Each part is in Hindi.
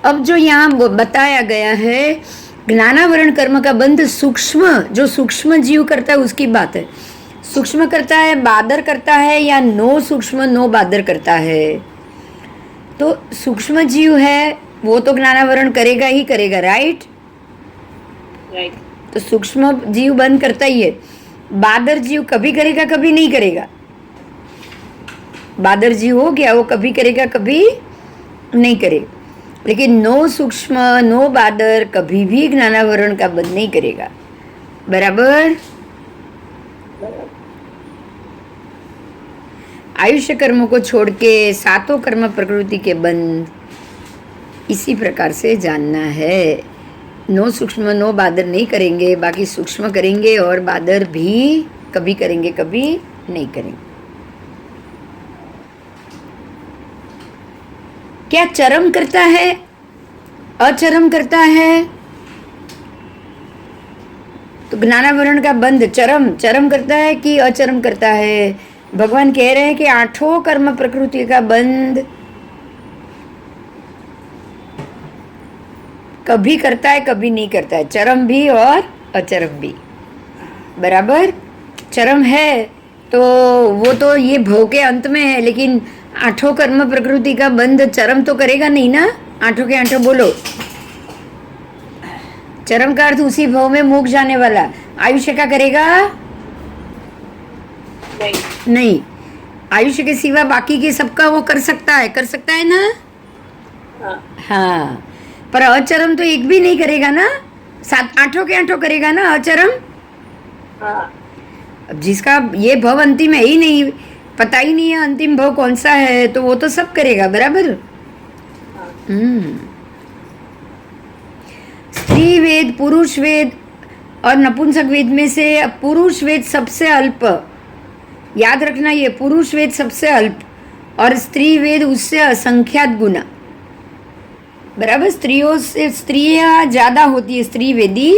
अब जो यहाँ बताया गया है ज्ञानावरण कर्म का बंध सूक्ष्म, जो सूक्ष्म जीव करता है उसकी बात है। सूक्ष्म करता है, बादर करता है, या नो सूक्ष्म नो बादर करता है। तो सूक्ष्म जीव है वो तो ज्ञानावरण करेगा ही करेगा, राइट। तो सूक्ष्म जीव बंद करता ही है। बादर जीव कभी करेगा कभी नहीं करेगा। बादर जीव हो गया, वो कभी करेगा कभी नहीं करेगा। लेकिन नो सूक्ष्म नो बादर कभी भी ज्ञानावरण का बंद नहीं करेगा। बराबर। आयुष्य कर्मों को छोड़ के सातों कर्म प्रकृति के बंद इसी प्रकार से जानना है। नो सूक्ष्म नो बादर नहीं करेंगे, बाकी सूक्ष्म करेंगे और बादर भी कभी करेंगे कभी नहीं करेंगे। क्या चरम करता है, अचरम करता है? तो ज्ञानावरण का बंध चरम चरम करता है कि अचरम करता है? भगवान कह रहे हैं कि आठों कर्म प्रकृति का बंध कभी करता है कभी नहीं करता है, चरम भी और अचरम भी। बराबर। चरम है तो वो तो ये भव के अंत में है, लेकिन आठों कर्म प्रकृति का बंध चरम तो करेगा नहीं ना। आठों के आठों बोलो। चरम का अर्थ उसी भव में मोक्ष जाने वाला। आयुष्य का करेगा नहीं। आयुष्य के सिवा बाकी के सबका वो कर सकता है ना। हाँ, पर अचरम तो एक भी नहीं करेगा ना। सात आठों के आठों करेगा ना अचरम। अब जिसका ये भव अंतिम है ही नहीं, पता ही नहीं है अंतिम भव कौन सा है, तो वो तो सब करेगा। बराबर। स्त्री वेद, पुरुष वेद और नपुंसक वेद में से पुरुष वेद सबसे अल्प। याद रखना, ये पुरुष वेद सबसे अल्प और स्त्री वेद उससे असंख्यात गुना। बराबर। स्त्रियों से स्त्रियां ज्यादा होती है स्त्री वेदी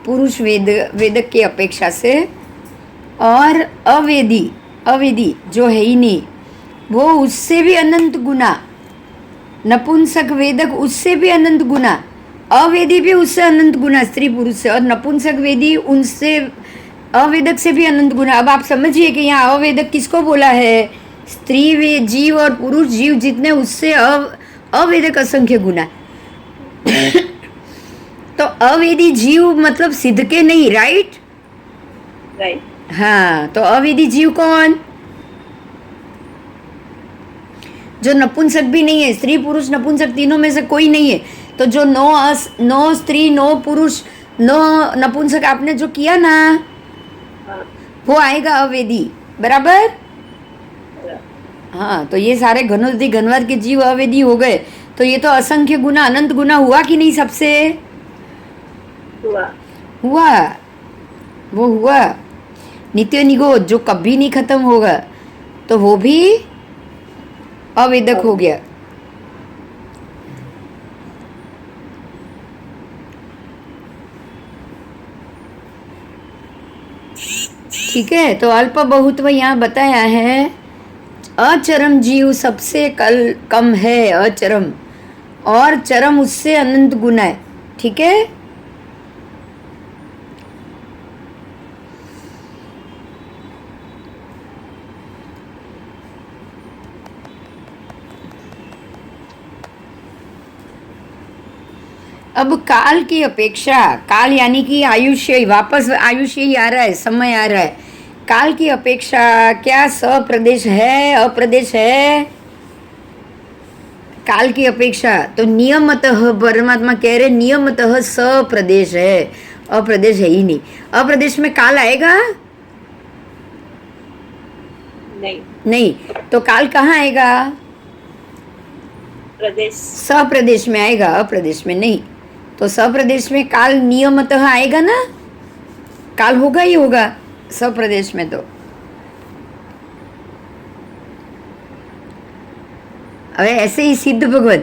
पुरुष वेदक की अपेक्षा से। और अवेदी जो है ही नहीं, वो उससे भी अनंत गुना। नपुंसक वेदक उससे भी अनंत गुना, अवेदी भी उससे अनंत गुना स्त्री पुरुष से, और नपुंसक वेदी उनसे अवेदक से भी अनंत गुना। अब आप समझिए कि यहाँ अवेदक किसको बोला है? स्त्री जीव और पुरुष जीव जितने उससे अवेदक असंख्य गुना। तो अवेदी जीव मतलब सिद्ध के नहीं, राइट। हाँ, तो अवेदी जीव कौन? जो नपुंसक भी नहीं है, स्त्री पुरुष नपुंसक तीनों में से कोई नहीं है। तो जो नो स्त्री नो पुरुष नो नपुंसक आपने जो किया ना, वो आएगा अवेदी। बराबर। हाँ, तो ये सारे घनोदि घनवाद के जीव अवेदी हो गए। तो ये तो असंख्य गुना अनंत गुना हुआ कि नहीं? सबसे हुआ। वो हुआ नित्य निगोद जो कभी नहीं खत्म होगा, तो वो भी अवेदक हो गया। ठीक है। तो अल्प बहुत्व यहाँ बताया है। अचरम जीव सबसे कम है अचरम, और चरम उससे अनंत गुना है। ठीक है। अब काल की अपेक्षा, काल यानी कि आयुष्य, वापस आयुष्य ही आ रहा है, समय आ रहा है। काल की अपेक्षा क्या सप्रदेश है अप्रदेश है? काल की अपेक्षा तो नियमतः परमात्मा कह रहे नियमतः सप्रदेश है, अप्रदेश है ही नहीं। अप्रदेश में काल आएगा नहीं। तो काल कहाँ आएगा? प्रदेश, सप्रदेश में आएगा, अप्रदेश में नहीं। तो सप्रदेश में काल नियमतः आएगा ना, काल होगा ही होगा सप्रदेश में। तो अब ऐसे ही सिद्ध भगवान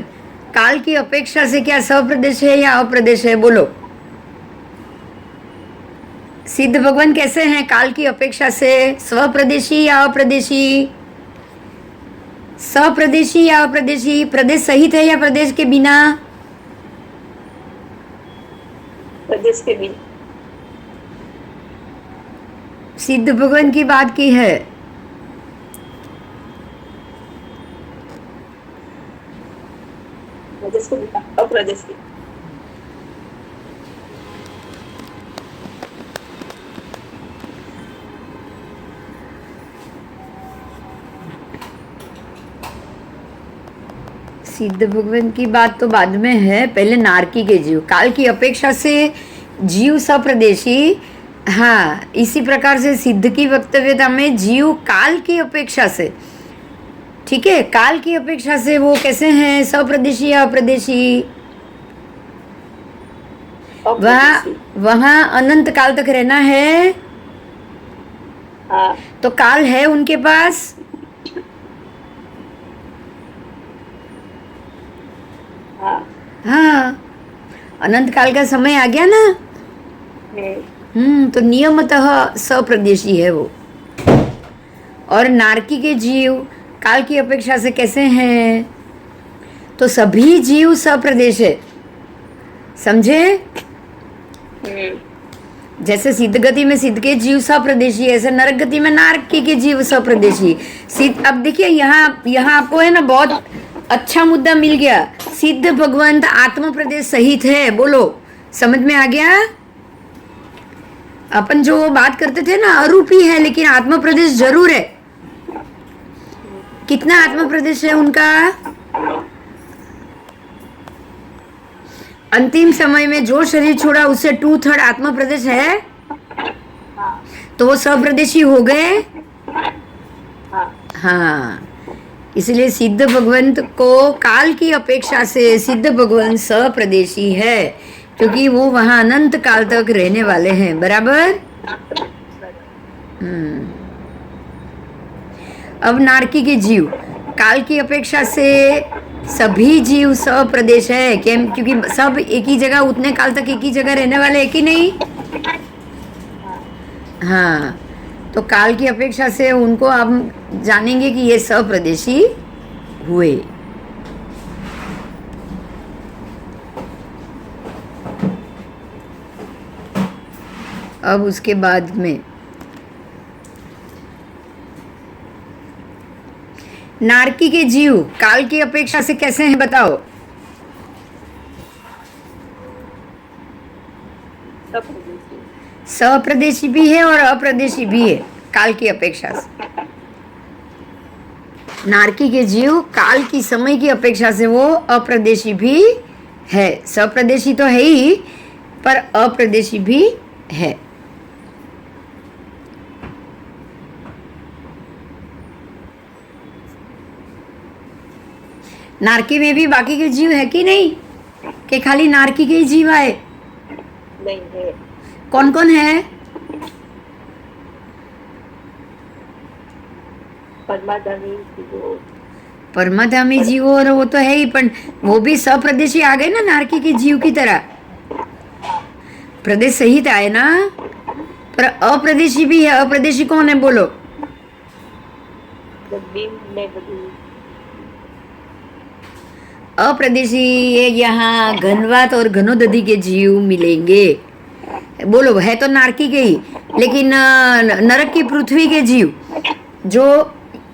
काल की अपेक्षा से क्या सप्रदेश है या अप्रदेश है? बोलो। सिद्ध भगवान कैसे हैं काल की अपेक्षा से? स्वप्रदेशी या अप्रदेशी? सप्रदेशी या अप्रदेशी? प्रदेश सहित है या प्रदेश के बिना? प्रदेश के भी। सिद्ध भगवान की बात की है। प्रदेश को भी, अप्रदेश की। सिद्ध भगवान की बात तो बाद में है, पहले नारकी के जीव काल की अपेक्षा से जीव सप्रदेशी। हाँ, इसी प्रकार से सिद्ध की वक्तव्यता में जीव काल की अपेक्षा से, ठीक है, काल की अपेक्षा से वो कैसे हैं, सप्रदेशी या अप्रदेशी? वहाँ वहाँ अनंत काल तक रहना है। हाँ। तो काल है उनके पास। हाँ, अनंत काल का समय आ गया ना। तो नियमतः सप्रदेशी है वो। और नारकी के जीव काल की अपेक्षा से कैसे हैं? तो सभी जीव सप्रदेश है, समझे? जैसे सिद्ध गति में सिद्ध के जीव सप्रदेशी, ऐसे नरक गति में नारकी के जीव सप्रदेशी। सिद्ध, अब देखिए यहाँ आपको है ना बहुत अच्छा मुद्दा मिल गया। सिद्ध भगवंत आत्म प्रदेश सहित है। बोलो, समझ में आ गया? अपन जो बात करते थे ना, अरूपी है लेकिन आत्म प्रदेश जरूर है। कितना आत्म प्रदेश है उनका? अंतिम समय में जो शरीर छोड़ा उससे 2/3 आत्म प्रदेश है, तो वो सप्रदेशी हो गए। हाँ, इसलिए सिद्ध भगवंत को काल की अपेक्षा से सिद्ध भगवंत सप्रदेशी है, क्योंकि वो वहां अनंत काल तक रहने वाले हैं। बराबर? अब नारकी के जीव काल की अपेक्षा से सभी जीव सप्रदेश है, क्योंकि सब एक ही जगह, उतने काल तक एक ही जगह रहने वाले है कि नहीं? हाँ, तो काल की अपेक्षा से उनको हम जानेंगे कि ये सप्रदेशी हुए। अब उसके बाद में नारकी के जीव काल की अपेक्षा से कैसे हैं, बताओ? सप्रदेशी भी है और अप्रदेशी भी है काल की अपेक्षा से। नारकी के जीव काल की समय की अपेक्षा से वो अप्रदेशी भी है। सप्रदेशी तो है ही, पर अप्रदेशी भी है। नारकी में भी बाकी के जीव है कि नहीं, कि खाली नारकी के ही जीव आए? नहीं है। कौन कौन है? परमाधामी जीव, और वो तो है ही, पर वो भी सप्रदेशी आ गए ना नारकी के जीव की तरह। प्रदेश सहित आए ना, पर अप्रदेशी भी है। अप्रदेशी कौन है, बोलो? अप्रदेशी यहाँ घनवात और घनोदधि के जीव मिलेंगे। बोलो, है तो नारकी के ही, लेकिन नरक की पृथ्वी के जीव, जो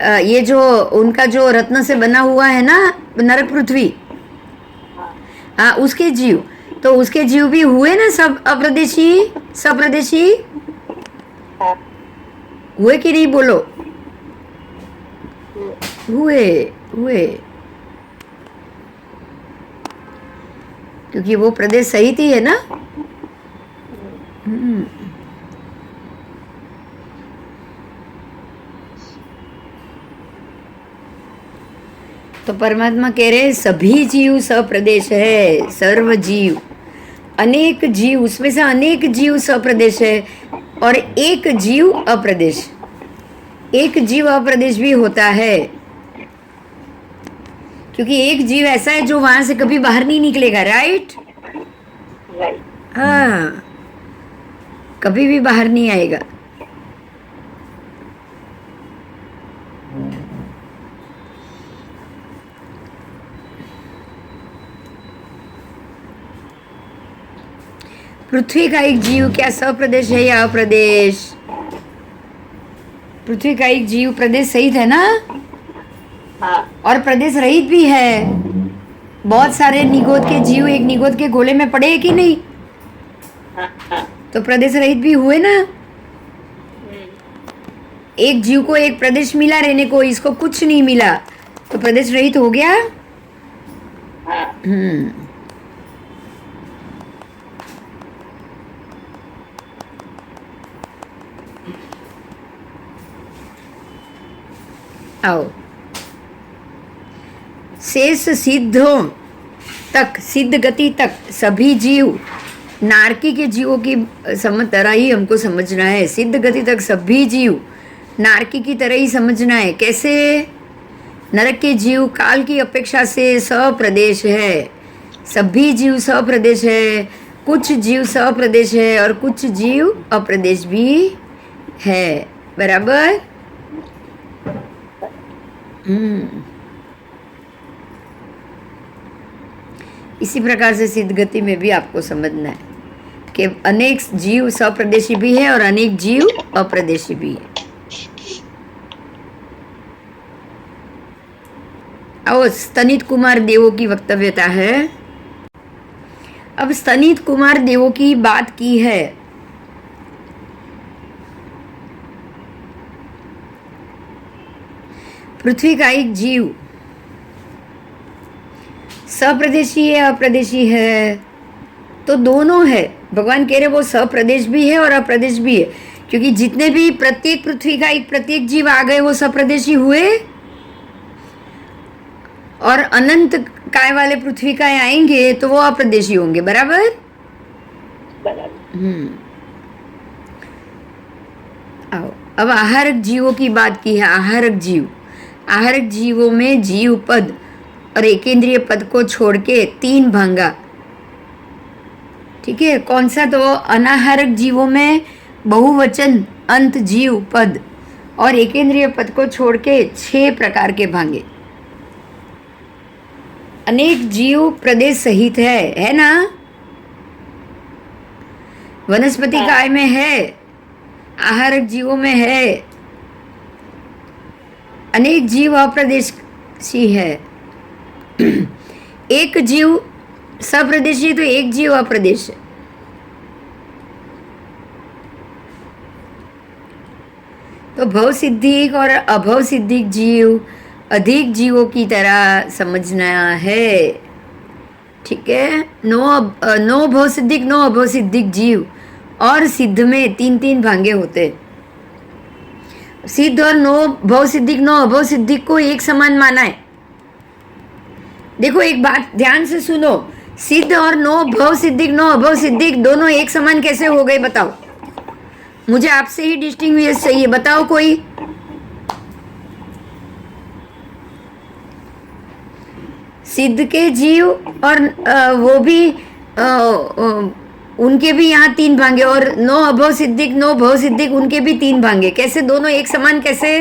ये जो उनका जो रत्न से बना हुआ है ना नरक पृथ्वी, हाँ, उसके जीव, तो उसके जीव भी हुए ना सब अप्रदेशी, सप्रदेशी हुए कि नहीं? बोलो, हुए हुए, क्योंकि वो प्रदेश सहित ही है ना। तो परमात्मा कह रहे सभी जीव सप्रदेश है, सर्व जीव, अनेक जीव, उसमें से अनेक जीव सप्रदेश है और एक जीव अप्रदेश। एक जीव अप्रदेश भी होता है, क्योंकि एक जीव ऐसा है जो वहां से कभी बाहर नहीं निकलेगा। राइट? हाँ, कभी भी बाहर नहीं आएगा। पृथ्वी का एक जीव क्या सप्रदेश है या अप्रदेश? पृथ्वी का एक जीव प्रदेश सहित है ना, हाँ और प्रदेश रहित भी है। बहुत सारे निगोद के जीव एक निगोद के गोले में पड़े हैं कि नहीं? हाँ हाँ तो प्रदेश रहित भी हुए ना। हम्म, एक जीव को एक प्रदेश मिला रहने को, इसको कुछ नहीं मिला, तो प्रदेश रहित हो गया। हाँ आओ, शेष सिद्धों तक, सिद्ध गति तक सभी जीव नारकी के जीवों की तरह ही हमको समझना है। सिद्ध गति तक सभी जीव नारकी की तरह ही समझना है। कैसे? नरक के जीव काल की अपेक्षा से सप्रदेश है। सभी जीव सप्रदेश है, कुछ जीव सप्रदेश है और कुछ जीव अप्रदेश भी है। बराबर? इसी प्रकार से सिद्ध गति में भी आपको समझना है कि अनेक जीव सप्रदेशी भी है और अनेक जीव अप्रदेशी भी है। और स्तनित कुमार देवों की वक्तव्यता है। अब स्तनित कुमार देवों की बात की है। पृथ्वी का एक जीव सप्रदेशी है अप्रदेशी है, तो दोनों है। भगवान कह रहे वो सप्रदेश भी है और अप्रदेश भी है, क्योंकि जितने भी प्रत्येक पृथ्वी का एक प्रत्येक जीव आ गए वो सप्रदेशी हुए, और अनंत काय वाले पृथ्वी का आएंगे तो वो अप्रदेशी होंगे। बराबर? बराबर। आओ, अब आहारक जीवों की बात की है। आहारक जीव, आहारक जीवों में जीव पद और एकेंद्रीय पद को छोड़ के 3 भांगा। ठीक है? कौन सा? तो अनाहारक जीवों में बहुवचन अंत जीव पद और एकेंद्रीय पद को छोड़ के 6 प्रकार के भांगे। अनेक जीव प्रदेश सहित है ना? वनस्पति काय में है, आहारक जीवों में है, अनेक जीव अप्रदेशी है। एक जीव सप्रदेशी तो एक जीव अप्रदेश है। तो भव सिद्धिक और अभव सिद्धिक जीव अधिक जीवों की तरह समझना है। ठीक है? नो भव सिद्धिक नो अभव सिद्धिक जीव, और सिद्ध में 3 भांगे होते। सिद्ध और नो भव सिद्धिक नो अभव सिद्धिक को एक समान माना है। देखो एक बात ध्यान से सुनो, सिद्ध और नो भव सिद्धिक नो अभव सिद्धिक दोनों एक समान कैसे हो गए? बताओ, मुझे आपसे ही डिस्टिंग्विश चाहिए। बताओ कोई। सिद्ध के जीव और वो भी उनके भी यहाँ 3 भांगे, और नो अभव सिद्धिक नो भव सिद्धिक उनके भी 3 भांगे। कैसे दोनों एक समान? कैसे?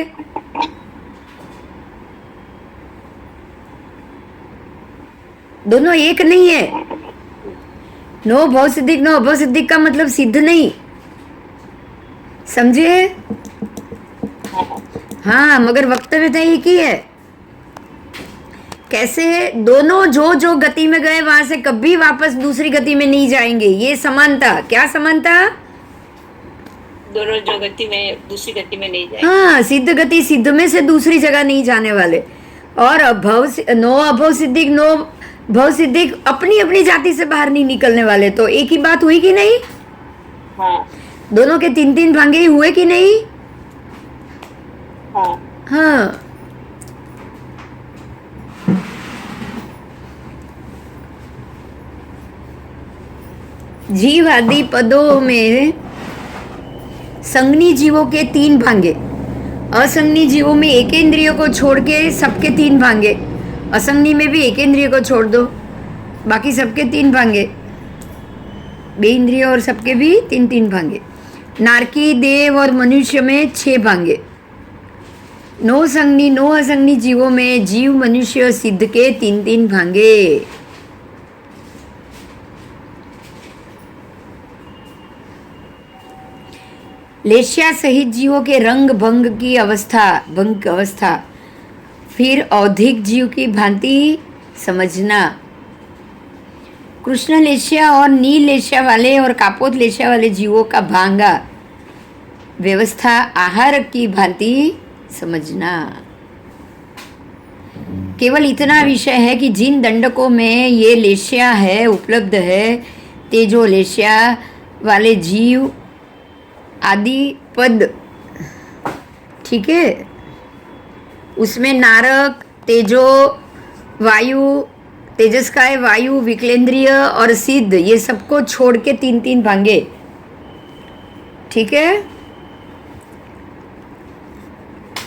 दोनों एक नहीं है। नो भव सिद्धिक नो अभव सिद्धिक का मतलब सिद्ध नहीं, समझे? हाँ, मगर वक्तव्यता एक ही है। कैसे? दोनों जो जो गति में गए वहां से कभी वापस दूसरी गति में नहीं जाएंगे। ये समानता। क्या समानता? दोनों जो गति में दूसरी गति में नहीं जाए। हाँ, सिद्ध गति सिद्ध में से दूसरी जगह नहीं जाने वाले, और नो अभव सिद्धिक नो भव सिद्धिक अपनी अपनी जाति से बाहर नहीं निकलने वाले। तो एक ही बात हुई कि नहीं? हाँ दोनों के 3 भांगे ही हुए कि नहीं? हाँ हाँ। जीव आदि पदों में संज्ञी जीवों के 3 भांगे, असंज्ञी जीवों में एकेंद्रियों को छोड़ के सबके 3 भांगे। असंज्ञी में भी एकेंद्रिय को छोड़ दो, बाकी सबके 3 भांगे। बेइंद्रिय और सबके भी 3 भांगे। नारकी, देव और मनुष्य में 6 भांगे। नो संज्ञी नो असंज्ञी जीवों में जीव, मनुष्य और सिद्ध के 3 भांगे। लेशिया सहित जीवों के रंग भंग अवस्था, फिर औधिक जीव की भांति समझना। कृष्ण लेशिया और नील लेशिया वाले और कापोत लेशिया वाले जीवों का भांगा व्यवस्था आहार की भांति समझना। केवल इतना विषय है कि जिन दंडकों में ये लेशिया है उपलब्ध है, तेजो लेशिया वाले जीव आदि पद, ठीक है, उसमें नारक, तेजो, वायु, तेजस्काय, वायु, विकलेंद्रिय और सिद्ध, ये सबको छोड़ के 3-3 भांगे, ठीक है।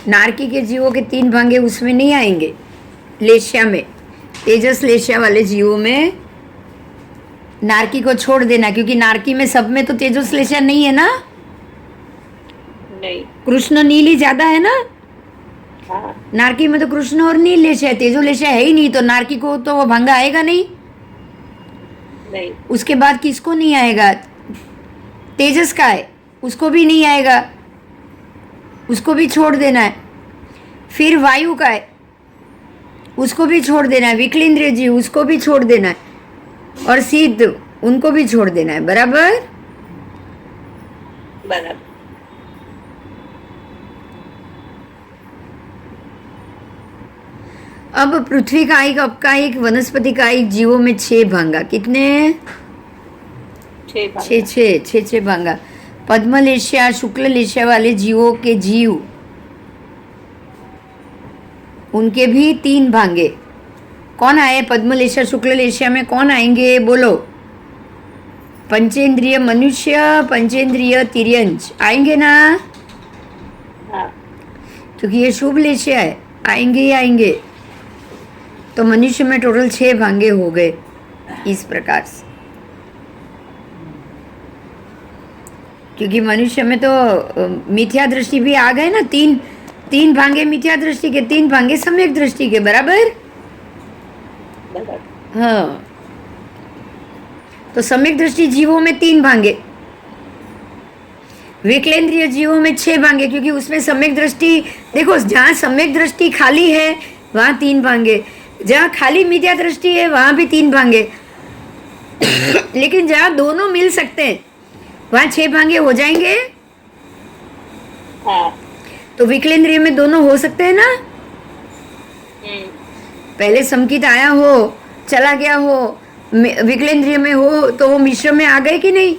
नारकी के जीवों के 3 भांगे उसमें नहीं आएंगे, लेशिया में, तेजस लेशिया वाले जीवों में नारकी को छोड़ देना, क्योंकि नारकी में सब में तो तेजस लेशिया नहीं है ना, नहीं। कृष्ण नील ही ज्यादा है ना। हाँ, नारकी में तो कृष्ण और नील लेशिया है, तेजो लेशिया है ही नहीं, तो नारकी को तो वो भांगा आएगा नहीं। नहीं। उसके बाद किसको नहीं आएगा? तेजस का है, उसको भी नहीं आएगा, उसको भी छोड़ देना है। फिर वायु का है, उसको भी छोड़ देना है। विकलेंद्रिय जीव, उसको भी छोड़ देना है। और सिद्ध, उनको भी छोड़ देना है। बराबर? बराबर। अब पृथ्वी कायिक, अपकायिक, वनस्पति कायिक जीवों में 6 भांगा। कितने? 6 भांगा। पद्म लेशिया, शुक्ल लेशिया वाले जीवों के जीव, उनके भी 3 भांगे। कौन आए पद्म लेशिया शुक्ल लेशिया में? कौन आएंगे बोलो? पंचेंद्रिय मनुष्य, पंचेंद्रिय तिर्यंच आएंगे ना, हाँ। क्योंकि ये शुभ लेशिया है, आएंगे ही आएंगे। तो मनुष्य में टोटल 6 भांगे हो गए इस प्रकार से। क्योंकि मनुष्य में तो मिथ्या दृष्टि भी आ गए ना, 3 भांगे मिथ्या दृष्टि के, 3 भांगे सम्यक दृष्टि के। बराबर? हाँ, तो सम्यक दृष्टि जीवों में 3 भांगे, विकलेंद्रिय जीवों में 6 भांगे, क्योंकि उसमें सम्यक दृष्टि, देखो जहाँ सम्यक दृष्टि खाली है वहाँ 3 भांगे, जहाँ खाली मिथ्या दृष्टि है वहाँ भी 3 भांगे। लेकिन जहाँ दोनों मिल सकते हैं वहाँ 6 भांगे हो जाएंगे। हाँ। तो विकलेंद्रिय में दोनों हो सकते हैं ना। पहले समकित आया हो, चला गया हो, विकलेंद्रिय में हो, तो वो मिश्र में आ गए कि नहीं?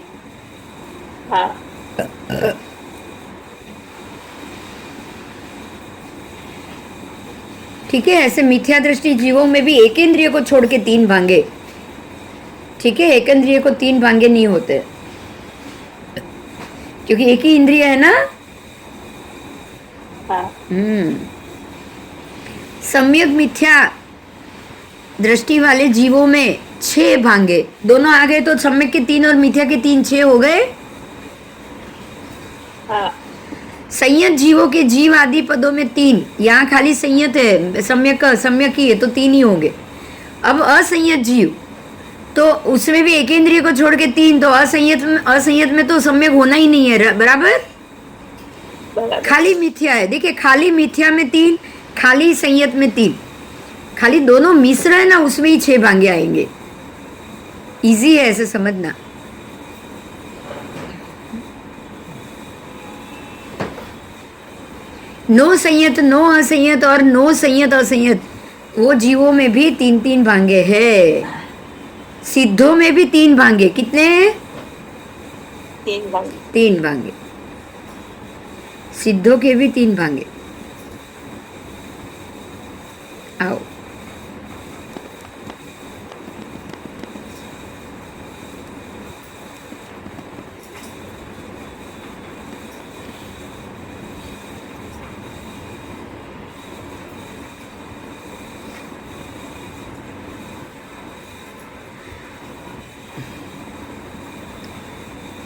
हाँ। ठीक है। ऐसे मिथ्या दृष्टि जीवों में भी एक इंद्रिय को छोड़ के 3 भांगे, ठीक है। एक इंद्रिय को 3 भांगे नहीं होते, क्योंकि एक ही इंद्रिय है ना। हाँ। सम्यक मिथ्या दृष्टि वाले जीवों में 6 भांगे, दोनों आ गए तो सम्यक के 3 और मिथ्या के 3, 6 हो गए। हाँ। संयत जीवों के जीव आदि पदों में 3, यहाँ खाली संयत है, सम्यक ही है तो 3 ही होंगे। अब असंयत जीव, तो उसमें भी एक इंद्रिय को छोड़ के 3, तो असंयत में तो सम्यक होना ही नहीं है। बराबर? खाली मिथ्या है। देखिए, खाली मिथ्या में 3, खाली संयत में 3, खाली दोनों मिश्र है ना, उसमें ही 6 भांगे आएंगे। इजी है ऐसे समझना। नो संयत, नो असंयत और नो संयत असंयत, वो जीवों में भी 3-3 भांगे हैं। सिद्धों में भी 3 भांगे। कितने? 3 भांगे। 3 भांगे। सिद्धों के भी 3 भांगे। आओ,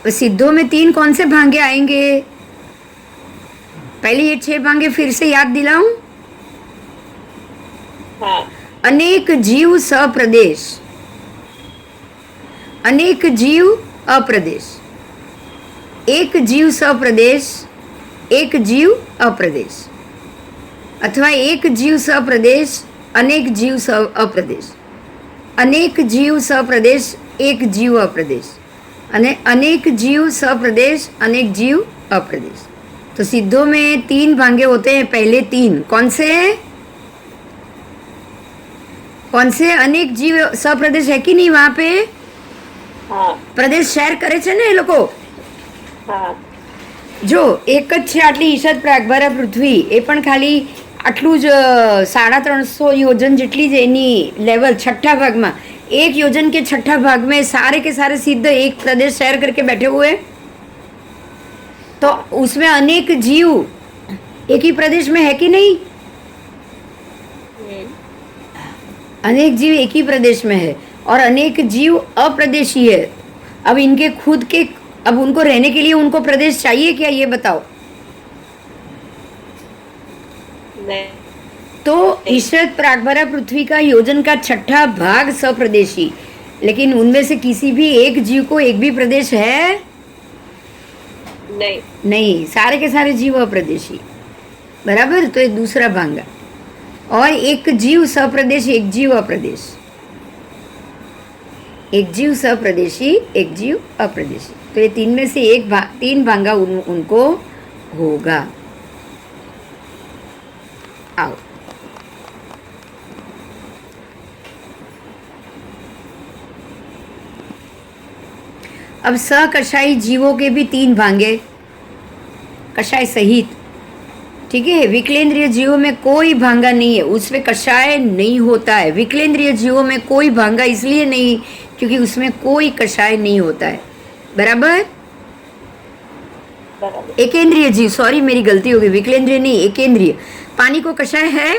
सिद्धों में 3 कौन से भांगे आएंगे? पहले ये 6 भांगे फिर से याद दिलाऊं। हाँ। अनेक जीव सप्रदेश, अनेक जीव अप्रदेश, एक जीव सप्रदेश, एक जीव अप्रदेश, अथवा एक जीव सप्रदेश, अनेक जीव अप्रदेश, अनेक जीव सप्रदेश, एक जीव अप्रदेश, अनेक जीव सप्रदेश, अनेक जीव अप्रदेश। तो सिद्धों में 3 भांगे होते हैं। पहले 3 कौन से? कौन से? अनेक जीव सप्रदेश है कि नहीं वहां पे? હા પ્રદેશ શેર કરે છે ને એ લોકો. હા જો એક જ છે આટલી ઈશદ પ્રાગભારા પૃથ્વી, એ પણ ખાલી આટલું જ 350 યોજન જેટલી જ એની લેવલ छठा भाग में, एक योजन के छठा भाग में सारे के सारे सिद्ध एक प्रदेश शेयर करके बैठे हुए, तो उसमें अनेक जीव एक ही प्रदेश में है कि नहीं? अनेक जीव एक ही प्रदेश में है और अनेक जीव अप्रदेशी है। अब इनके खुद के, अब उनको रहने के लिए उनको प्रदेश चाहिए क्या, ये बताओ? नहीं तो ईशद प्रागभारा पृथ्वी का योजन का छठा भाग सप्रदेशी, लेकिन उनमें से किसी भी एक जीव को एक भी प्रदेश है नहीं नहीं, सारे के सारे जीव अप्रदेशी। बराबर, तो ये दूसरा भांगा। और एक जीव सप्रदेश, एक जीव अप्रदेश, एक जीव सप्रदेशी, एक जीव अप्रदेशी, तो ये 3 में से एक 3 भांगा उनको होगा। आओ अब सकषाई जीवों के भी 3 भांगे, कषाय सहित, ठीक है। विकलेंद्रिय जीवों में कोई भांगा नहीं है, उसमें कषाय नहीं होता है। विकलेंद्रिय जीवों में कोई भांगा इसलिए नहीं क्योंकि उसमें कोई कषाय नहीं होता है। बराबर। बराबर एकेंद्रिय जीव, सॉरी मेरी गलती हो गई, विकलेंद्रिय नहीं एकेंद्रिय। पानी को कषाय है?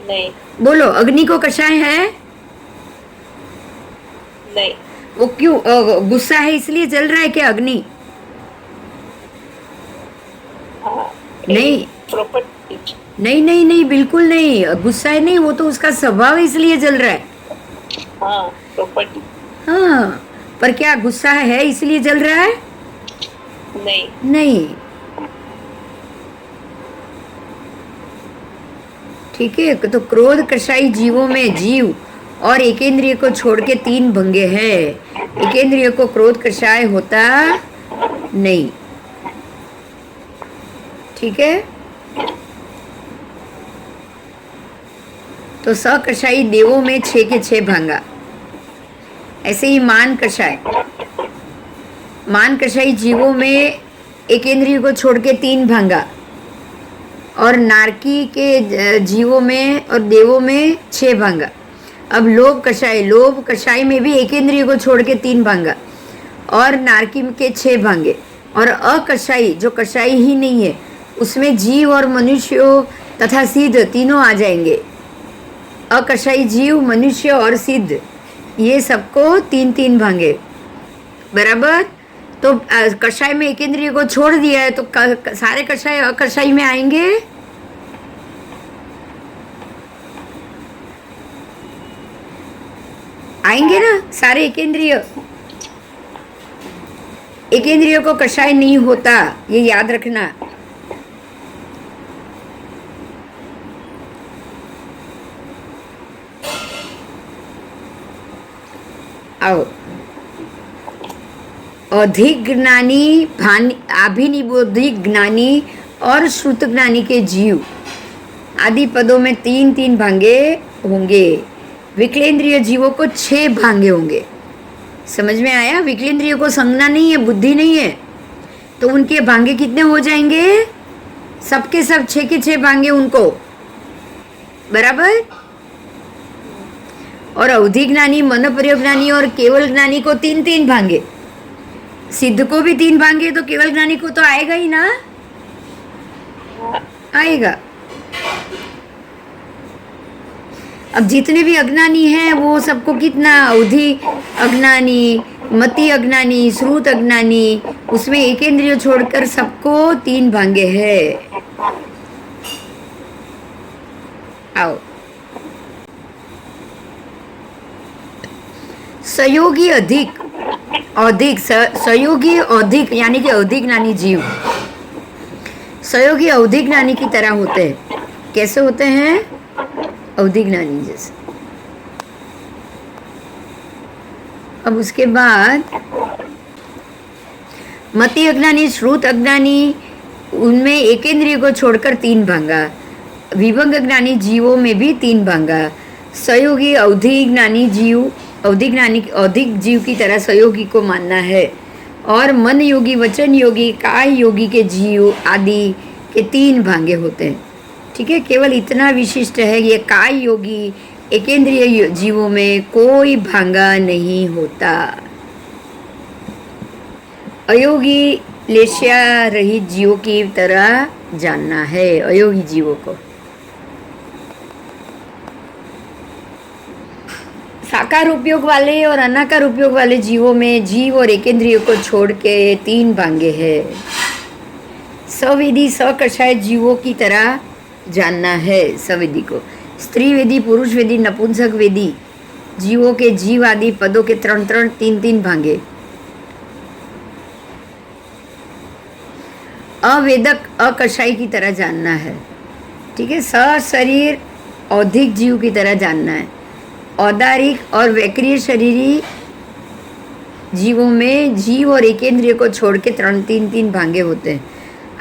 नहीं बोलो। अग्नि को कषाय है? नहीं वो क्यों? गुस्सा है इसलिए जल रहा है क्या अग्नि? हाँ नहीं प्रॉपर्टी नहीं नहीं नहीं, बिल्कुल नहीं, गुस्सा है नहीं, वो तो उसका स्वभाव है इसलिए जल रहा है। हाँ प्रॉपर्टी हाँ, पर क्या गुस्सा है इसलिए जल रहा है? नहीं नहीं। ठीक है, तो क्रोध कषाई जीवों में जीव और एकेंद्रिय को छोड़ के 3 भंगे हैं। एकेंद्रिय को क्रोध कषाय होता नहीं, ठीक है। तो सकषाई देवों में 6 के 6 भांगा। ऐसे ही मान कषाय, मान कषाई जीवों में एकेंद्रिय को छोड़ के 3 भांगा, और नारकी के जीवों में और देवों में 6 भांगा। अब लोभ कषाय, लोभ कषाय में भी एकेंद्रिय को छोड़ के 3 भांगा और नारकी के 6 भांगे। और अकषाई जो कषाई ही नहीं है उसमें जीव और मनुष्यों तथा सिद्ध तीनों आ जाएंगे। अकषाई जीव, मनुष्य और सिद्ध, ये सबको 3-3 भांगे। बराबर। तो कषाय में एकेंद्रिय को छोड़ दिया है तो सारे कषाय अकषाई में आएंगे? आएंगे ना सारे एकेंद्रिय। एकेंद्रिय को कषाय नहीं होता, ये याद रखना। आओ, अधिक ज्ञानी, अभिनिबोधिक ज्ञानी और श्रुत ज्ञानी के जीव आदि पदों में 3-3 भांगे होंगे। विकलेंद्रिय जीवों को 6 भांगे होंगे। समझ में आया? विकलेंद्रिय को संज्ञा नहीं है, बुद्धि नहीं है, तो उनके भांगे कितने हो जाएंगे? सबके सब 6 के 6 भांगे उनको। बराबर। और अवधि ज्ञानी, मन ज्ञानी और केवल ज्ञानी को 3-3 भांगे। सिद्ध को भी 3 भांगे, तो केवल ज्ञानी को तो आएगा ही ना, आएगा। अब जितने भी अज्ञानी हैं वो सबको कितना? अवधि अज्ञानी, मति अज्ञानी, श्रुत अज्ञानी, उसमें एकेंद्रिय छोड़कर सबको 3 भांगे हैं। आओ, सहयोगी अधिक औधिक सहयोगी औधिक यानी कि औधिक ज्ञानी जीव सहयोगी औधिक ज्ञानी की तरह होते हैं। कैसे होते हैं? औधिक ज्ञानी जैसे। अब उसके बाद मति अज्ञानी, श्रुत अज्ञानी, उनमें एकेंद्रिय को छोड़कर 3 भांगा। विभंग ज्ञानी जीवों में भी 3 भांगा। सहयोगी औधिक ज्ञानी जीव, औधिक जीव की तरह सहयोगी को मानना है। और मन योगी, वचन योगी, काय योगी के जीव आदि के 3 भांगे होते हैं। ठीक है, केवल इतना विशिष्ट है, ये काय योगी एकेंद्रिय जीवों में कोई भांगा नहीं होता। अयोगी लेशिया रहित जीवों की तरह जानना है, अयोगी जीवों को। साकार उपयोग वाले और अनाकार उपयोग वाले जीवों में जीव और एकेंद्रियों को छोड़ के 3 भांगे हैं। सवेदी सकषाय जीवों की तरह जानना है सवेदी को। स्त्री वेदी, पुरुष वेदी, नपुंसक वेदी जीवों के जीव आदि पदों के 3 भांगे। अवेदक अकषाय की तरह जानना है। ठीक है, सशरीर औधिक जीव की तरह जानना है। औदारिक और वैक्रिय शरीरी जीवों में जीव और एकेंद्रिय को छोड़ के 3 भांगे होते हैं।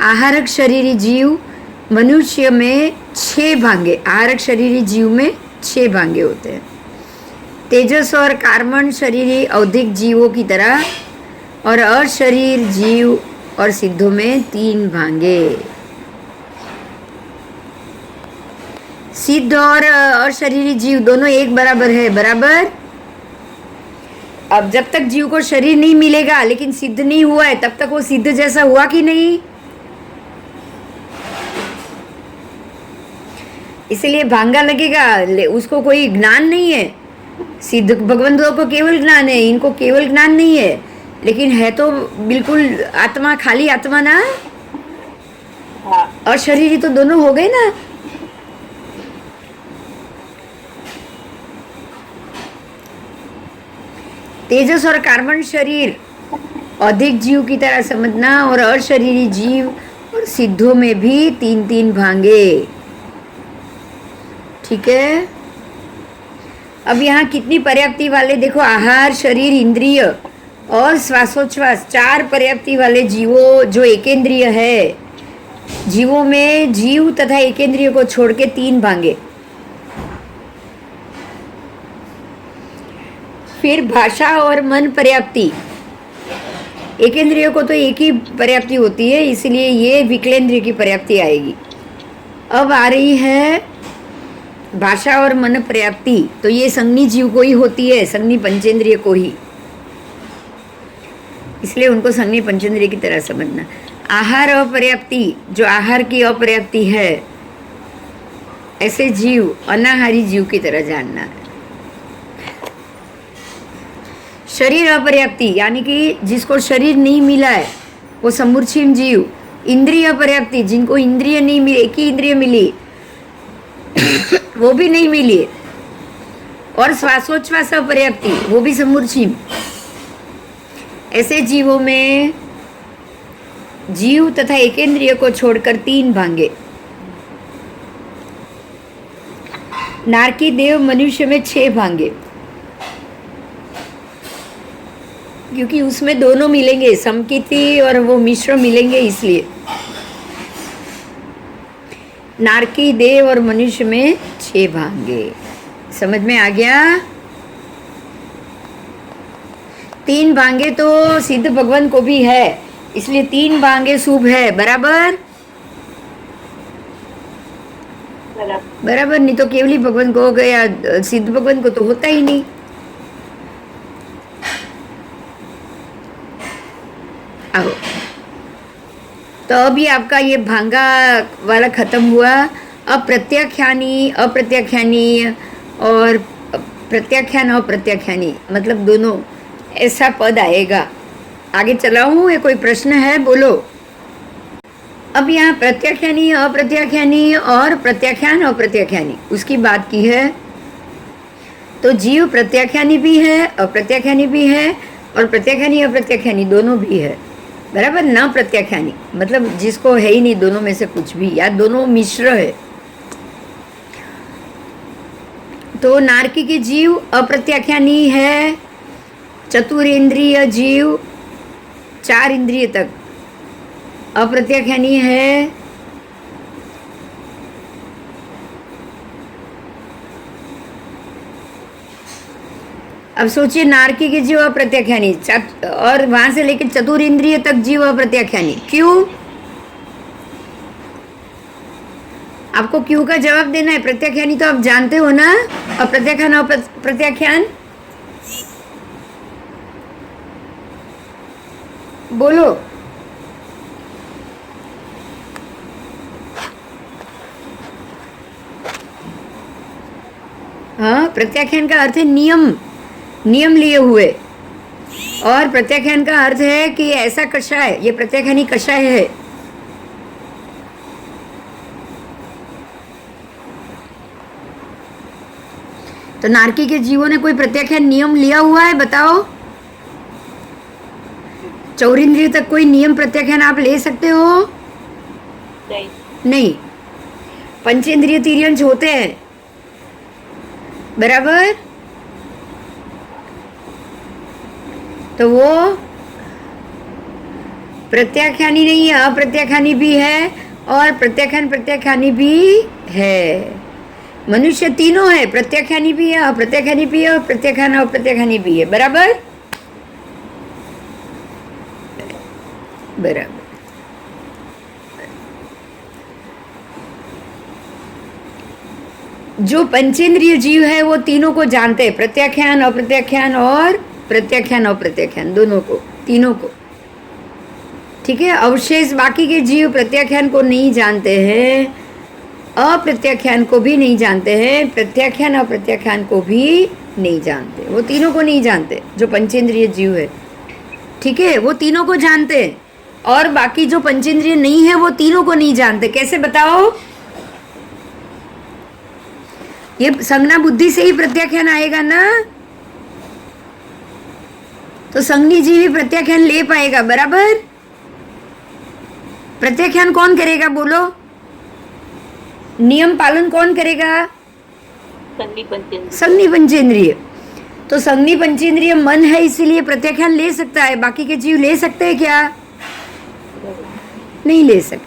आहारक शरीरी जीव मनुष्य में 6 भांगे, आहारक शरीरी जीव में 6 भांगे होते हैं। तेजस और कार्बन शरीरी औधिक जीवों की तरह और अशरीर जीव और सिद्धों में 3 भांगे। सिद्ध और अशरीरी जीव दोनों एक बराबर है, बराबर। अब जब तक जीव को शरीर नहीं मिलेगा लेकिन सिद्ध नहीं हुआ है, तब तक वो सिद्ध जैसा हुआ कि नहीं? इसलिए भांगा लगेगा, उसको कोई ज्ञान नहीं है। सिद्ध भगवंतों को केवल ज्ञान है, इनको केवल ज्ञान नहीं है, लेकिन है तो बिल्कुल आत्मा, खाली आत्मा ना। अशरीरी तो दोनों हो गए ना। तेजस और कार्बन शरीर अधिक जीव की तरह समझना, और अशरीरी जीव और सिद्धों में भी 3 भांगे। ठीक है, अब यहाँ कितनी पर्याप्ति वाले देखो, आहार, शरीर, इंद्रिय और श्वासोच्छ्वास 4 पर्याप्ति वाले जीवों जो एकेंद्रिय है, जीवों में जीव तथा एकेंद्रिय को छोड़ के 3 भांगे। फिर भाषा और मन पर्याप्ति, एकेंद्रियों को तो एक ही पर्याप्ति होती है, इसलिए ये विकलेंद्रिय की पर्याप्ति आएगी। अब आ रही है भाषा और मन पर्याप्ति, तो ये संज्ञी जीव को ही होती है, संज्ञी पंचेंद्रिय को ही, इसलिए उनको संज्ञी पंचेंद्रिय की तरह समझना। आहार अपर्याप्ति, जो आहार की अपर्याप्ति है, ऐसे जीव अनाहारी जीव की तरह जानना है। शरीर अपर्याप्ति यानी कि जिसको शरीर नहीं मिला है वो समूर्छिम जीव। इंद्रिय अपर्याप्ति, जिनको इंद्रिय नहीं मिली, एक ही इंद्रिय मिली वो भी नहीं मिली। और श्वासोच्छ्वास अपर्याप्ति, वो भी समूर्छिम। ऐसे जीवों में जीव तथा एकेंद्रिय को छोड़कर 3 भांगे। नारकी देव मनुष्य में 6 भांगे, क्योंकि उसमें दोनों मिलेंगे, समकीर्ति और वो मिश्र मिलेंगे, इसलिए नारकी देव और मनुष्य में 6 भांगे। समझ में आ गया? 3 भांगे तो सिद्ध भगवान को भी है, इसलिए 3 भांगे शुभ है, बराबर। बराबर, नहीं तो केवली भगवान को हो गया, सिद्ध भगवान को तो होता ही नहीं। आओ, तो अभी आपका ये भांगा वाला खत्म हुआ। अब प्रत्याख्यानी अप्रत्याख्यानी और प्रत्याख्यान अप्रत्याख्यानी, मतलब दोनों, ऐसा पद आएगा। आगे चलाऊं या कोई प्रश्न है? बोलो। अब यहाँ प्रत्याख्यानी अप्रत्याख्यानी और प्रत्याख्यान अप्रत्याख्यानी उसकी बात की है। तो जीव प्रत्याख्यानी भी है, अप्रत्याख्यानी भी है, और प्रत्याख्यानी अप्रत्याख्यानी दोनों भी है, बराबर। न प्रत्याख्यानी मतलब जिसको है ही नहीं दोनों में से कुछ भी, या दोनों मिश्र है। तो नार्किक जीव अप्रत्याख्यानी है, चतुरेंद्रिय जीव 4 इंद्रिय तक अप्रत्याख्यानी है, अब सोचिए नारकी के जीव अप्रत्याख्यानी और वहां से लेकर चतुरेंद्रिय तक जीव अप्रत्याख्यानी। क्यों? आपको क्यों का जवाब देना है। प्रत्याख्यानी तो आप जानते हो ना, अप्रत्याख्यान अप्रत्याख्यान बोलो। हाँ, प्रत्याख्यान का अर्थ है नियम, नियम लिए हुए, और प्रत्याख्यान का अर्थ है कि ऐसा कषाय, ये प्रत्याख्यानी कषाय है। तो नारकी के जीवों ने कोई प्रत्याख्यान नियम लिया हुआ है, बताओ। चौरिंद्रिय तक कोई नियम प्रत्याख्यान आप ले सकते हो? नहीं। नहीं। पंचेंद्रिय तिर्यंश होते हैं, बराबर। तो वो प्रत्याख्यानी नहीं है, अप्रत्याख्यानी भी है और प्रत्याख्यान प्रत्याख्यानी भी है। मनुष्य तीनों है, प्रत्याख्यानी भी है, अप्रत्याख्यानी भी है और प्रत्याख्यान अप्रत्याख्यानी भी है, बराबर बराबर। जो पंचेंद्रिय जीव है वो तीनों को जानते हैं, प्रत्याख्यान अप्रत्याख्यान और प्रत्याख्यान अप्रत्याख्यान दोनों को, तीनों को, ठीक है। अवशेष बाकी के जीव प्रत्याख्यान को नहीं जानते हैं, अप्रत्याख्यान को भी नहीं जानते हैं, प्रत्याख्यान अप्रत्याख्यान को भी नहीं जानते, वो तीनों को नहीं जानते। जो पंचेंद्रिय जीव है, ठीक है, वो तीनों को जानते हैं, और बाकी जो पंचेंद्रिय नहीं है वो तीनों को नहीं जानते। कैसे बताओ? ये संज्ञा बुद्धि से ही प्रत्याख्यान आएगा ना, तो संज्ञी जीव ही प्रत्याख्यान ले पाएगा, बराबर। प्रत्याख्यान कौन करेगा बोलो? नियम पालन कौन करेगा? संज्ञी पंचेंद्रिय। तो संज्ञी पंचेंद्रिय मन है, इसीलिए प्रत्याख्यान ले सकता है। बाकी के जीव ले सकते हैं क्या? नहीं ले सकते।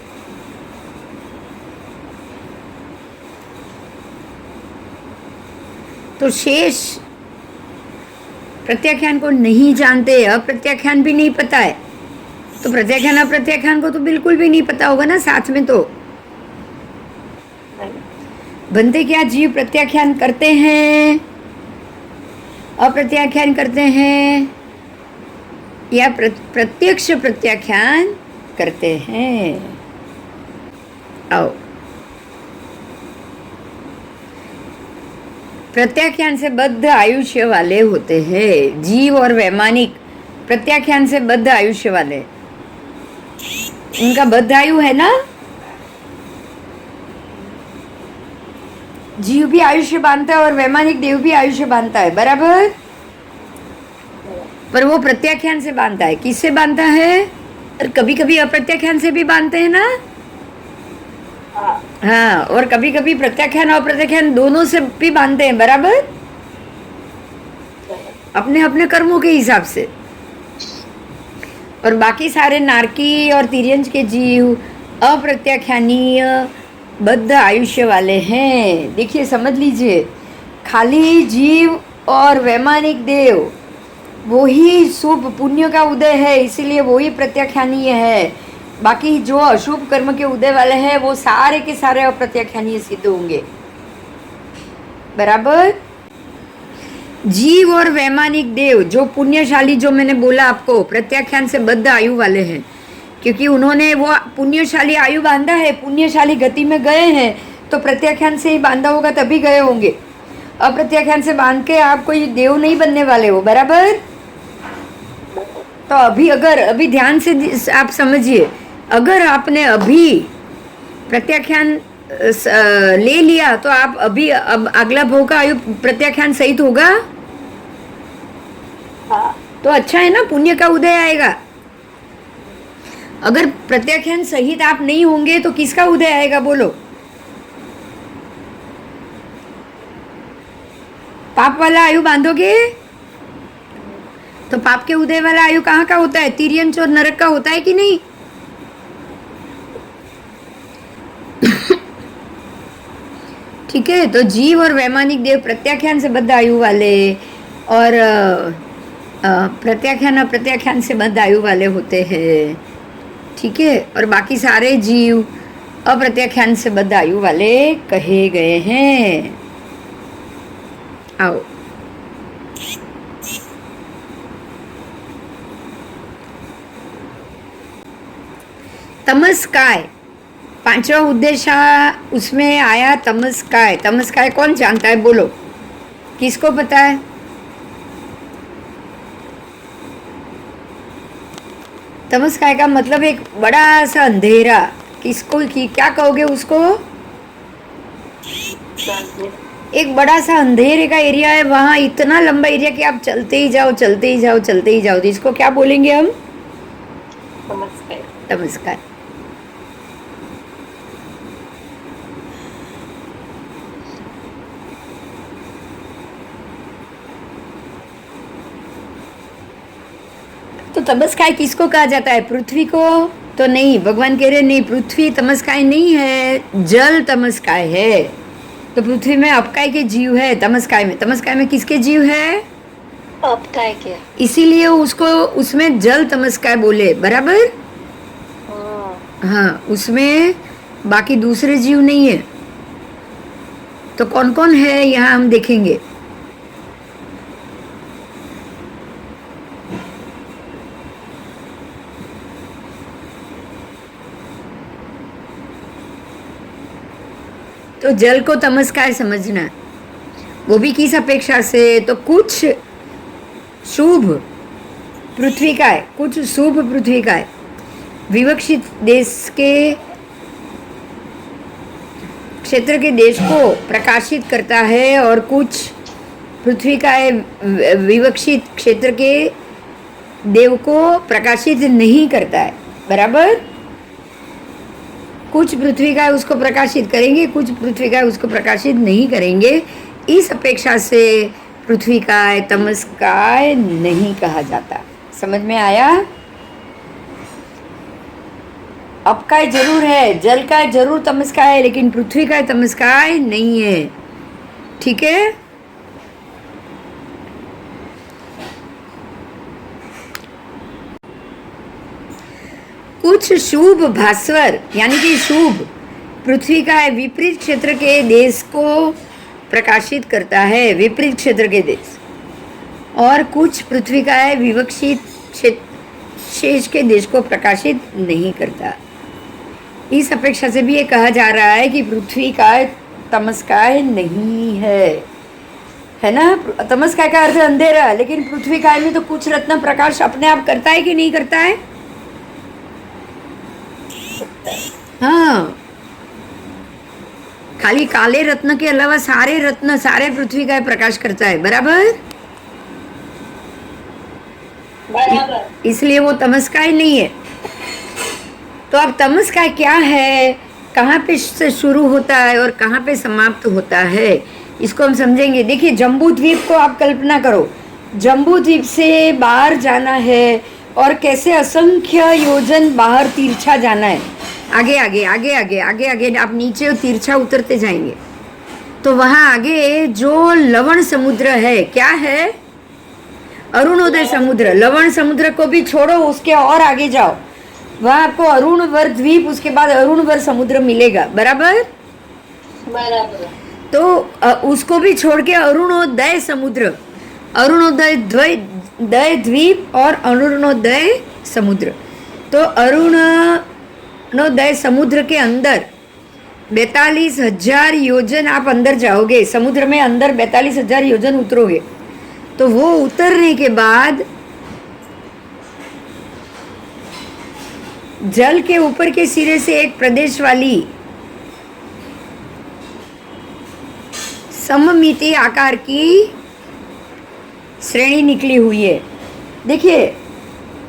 तो शेष प्रत्याख्यान को नहीं जानते, अप्रत्याख्यान भी नहीं पता है, तो प्रत्याख्यान अप्रत्याख्यान को तो बिल्कुल भी नहीं पता होगा ना साथ में। तो बनते क्या जीव प्रत्याख्यान करते हैं, अप्रत्याख्यान करते हैं, या प्रत्यक्ष प्रत्याख्यान करते हैं? आओ, प्रत्याख्यान से बद्ध आयुष्य वाले होते हैं जीव और वैमानिक। प्रत्याख्यान से बद्ध आयुष्य वाले, उनका बद्ध आयु है ना। जीव भी आयुष्य बांधता है और वैमानिक देव भी आयुष्य बांधता है, बराबर। पर वो प्रत्याख्यान से बांधता है। किससे बांधता है? और कभी कभी अप्रत्याख्यान से भी बांधते हैं ना। हाँ, और कभी कभी प्रत्याख्यान और अप्रत्याख्यान दोनों से भी बांधते हैं, बराबर, अपने अपने कर्मों के हिसाब से। और बाकी सारे नारकी और तिर्यंश के जीव अप्रत्याख्यानीय बद्ध आयुष्य वाले हैं। देखिए, समझ लीजिए, खाली जीव और वैमानिक देव वो ही शुभ पुण्य का उदय है, इसीलिए वो ही प्रत्याख्यानीय है। बाकी जो अशुभ कर्म के उदय वाले हैं वो सारे के सारे अप्रत्याख्यानीय सिद्ध होंगे, बराबर। जीव और वैमानिक देव जो पुण्यशाली, जो मैंने बोला आपको, प्रत्याख्यान से बद्ध आयु वाले हैं, क्योंकि उन्होंने वो पुण्यशाली आयु बांधा है, पुण्यशाली गति में गए हैं, तो प्रत्याख्यान से ही बांधा होगा तभी गए होंगे। अप्रत्याख्यान से बांध के आप कोई देव नहीं बनने वाले हो, बराबर। तो अभी ध्यान से आप समझिए, अगर आपने अभी प्रत्याख्यान ले लिया तो आप अभी अब अगला भोग का आयु प्रत्याख्यान सहित होगा। तो अच्छा है ना, पुण्य का उदय आएगा। अगर प्रत्याख्यान सहित आप नहीं होंगे तो किसका उदय आएगा बोलो? पाप वाला आयु बांधोगे तो पाप के उदय वाला आयु कहाँ का होता है? तिर्यंच और नरक का होता है कि नहीं? ठीक है, तो जीव और वैमानिक देव प्रत्याख्यान से बद्ध आयु वाले और प्रत्याख्यान अप्रत्याख्यान से बद्ध आयु वाले होते हैं। ठीक है, और बाकी सारे जीव अप्रत्याख्यान से बद्ध आयु वाले कहे गए हैं। आओ, तमस्काय, पांचवा उद्देश्य उसमें आया तमस्काय। तमस्काय कौन जानता है बोलो? किसको पता है? तमस्काय का मतलब एक बड़ा सा अंधेरा। किसको क्या कहोगे उसको? एक बड़ा सा अंधेरे का एरिया है, वहाँ इतना लंबा एरिया कि आप चलते ही जाओ चलते ही जाओ चलते ही जाओ। तो इसको क्या बोलेंगे हम? नमस्कार। तमस्काय। तो तमस्काय किसको कहा जाता है? पृथ्वी को तो नहीं, भगवान कह रहे नहीं, पृथ्वी तमस्काय नहीं है, जल तमस्काय है। तो पृथ्वी में अपकाय के जीव है, तमस्काय में। तमस्काय में किसके जीव है? अपकाय के। इसीलिए उसको उसमें जल तमस्काय बोले, बराबर? हाँ, उसमें बाकी दूसरे जीव नहीं है। तो कौन कौन है यहाँ हम देखेंगे। तो जल को तमस्काय समझना, वो भी किस अपेक्षा से? तो कुछ शुभ पृथ्वी का है, कुछ शुभ पृथ्वी का है, विवक्षित देश के क्षेत्र के देश को प्रकाशित करता है, और कुछ पृथ्वी का है विवक्षित क्षेत्र के देव को प्रकाशित नहीं करता है, बराबर? कुछ पृथ्वी का उसको प्रकाशित करेंगे, कुछ पृथ्वी का उसको प्रकाशित नहीं करेंगे। इस अपेक्षा से पृथ्वी का तमस्काय नहीं कहा जाता। समझ में आया? अपकाय जरूर है, जल का जरूर तमस्काय है, लेकिन पृथ्वी का तमस्काय नहीं है। ठीक है, कुछ शुभ भास्वर यानी कि शुभ पृथ्वी का है विपरीत क्षेत्र के देश को प्रकाशित करता है, विपरीत क्षेत्र के देश, और कुछ पृथ्वी का है विवक्षित शेष के देश को प्रकाशित नहीं करता। इस अपेक्षा से भी ये कहा जा रहा है कि पृथ्वी का तमस्काय नहीं है ना? तमस्काय का अर्थ अंधेरा, लेकिन पृथ्वी काय में तो कुछ रत्न प्रकाश अपने आप करता है कि नहीं करता है? हाँ, खाली काले रत्न के अलावा सारे रत्न सारे पृथ्वी का प्रकाश करता है, बराबर? बराबर। इसलिए वो तमस्काय नहीं है। तो अब तमस्काय क्या है, कहाँ पे से शुरू होता है और कहाँ पे समाप्त होता है, इसको हम समझेंगे। देखिए, जम्बू द्वीप को आप कल्पना करो, जम्बू द्वीप से बाहर जाना है और कैसे असंख्य योजन बाहर तिरछा जाना है, आगे आगे आगे आगे आगे आगे आप नीचे तिरछा उतरते जाएंगे। तो वहाँ आगे जो लवण समुद्र है, क्या है? अरुणोदय समुद्र। लवण समुद्र को भी छोड़ो, उसके और आगे जाओ, वहाँ आपको अरुणवर द्वीप, उसके बाद अरुणवर समुद्र मिलेगा, बराबर? बराबर। तो उसको भी छोड़ के अरुणोदय समुद्र, अरुणोदय द्वीप और अरुणोदय समुद्र। तो अरुणोदय समुद्र के अंदर 42,000 योजन आप अंदर जाओगे, समुद्र में अंदर 42,000 योजन उतरोगे। तो वो उतरने के बाद जल के ऊपर के सिरे से एक प्रदेश वाली सममिति आकार की श्रेणी निकली हुई है। देखिए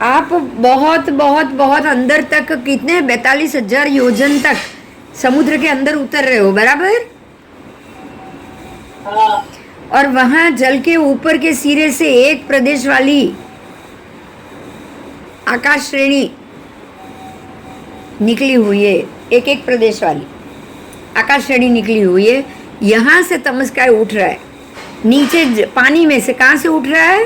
आप बहुत बहुत बहुत अंदर तक, कितने 42,000 योजन तक समुद्र के अंदर उतर रहे हो, बराबर। हाँ। और वहां जल के ऊपर के सिरे से एक प्रदेश वाली आकाश श्रेणी निकली हुई है, एक एक प्रदेश वाली आकाश श्रेणी निकली हुई है। यहाँ से तमस्काय उठ रहा है, नीचे पानी में से। कहाँ से उठ रहा है?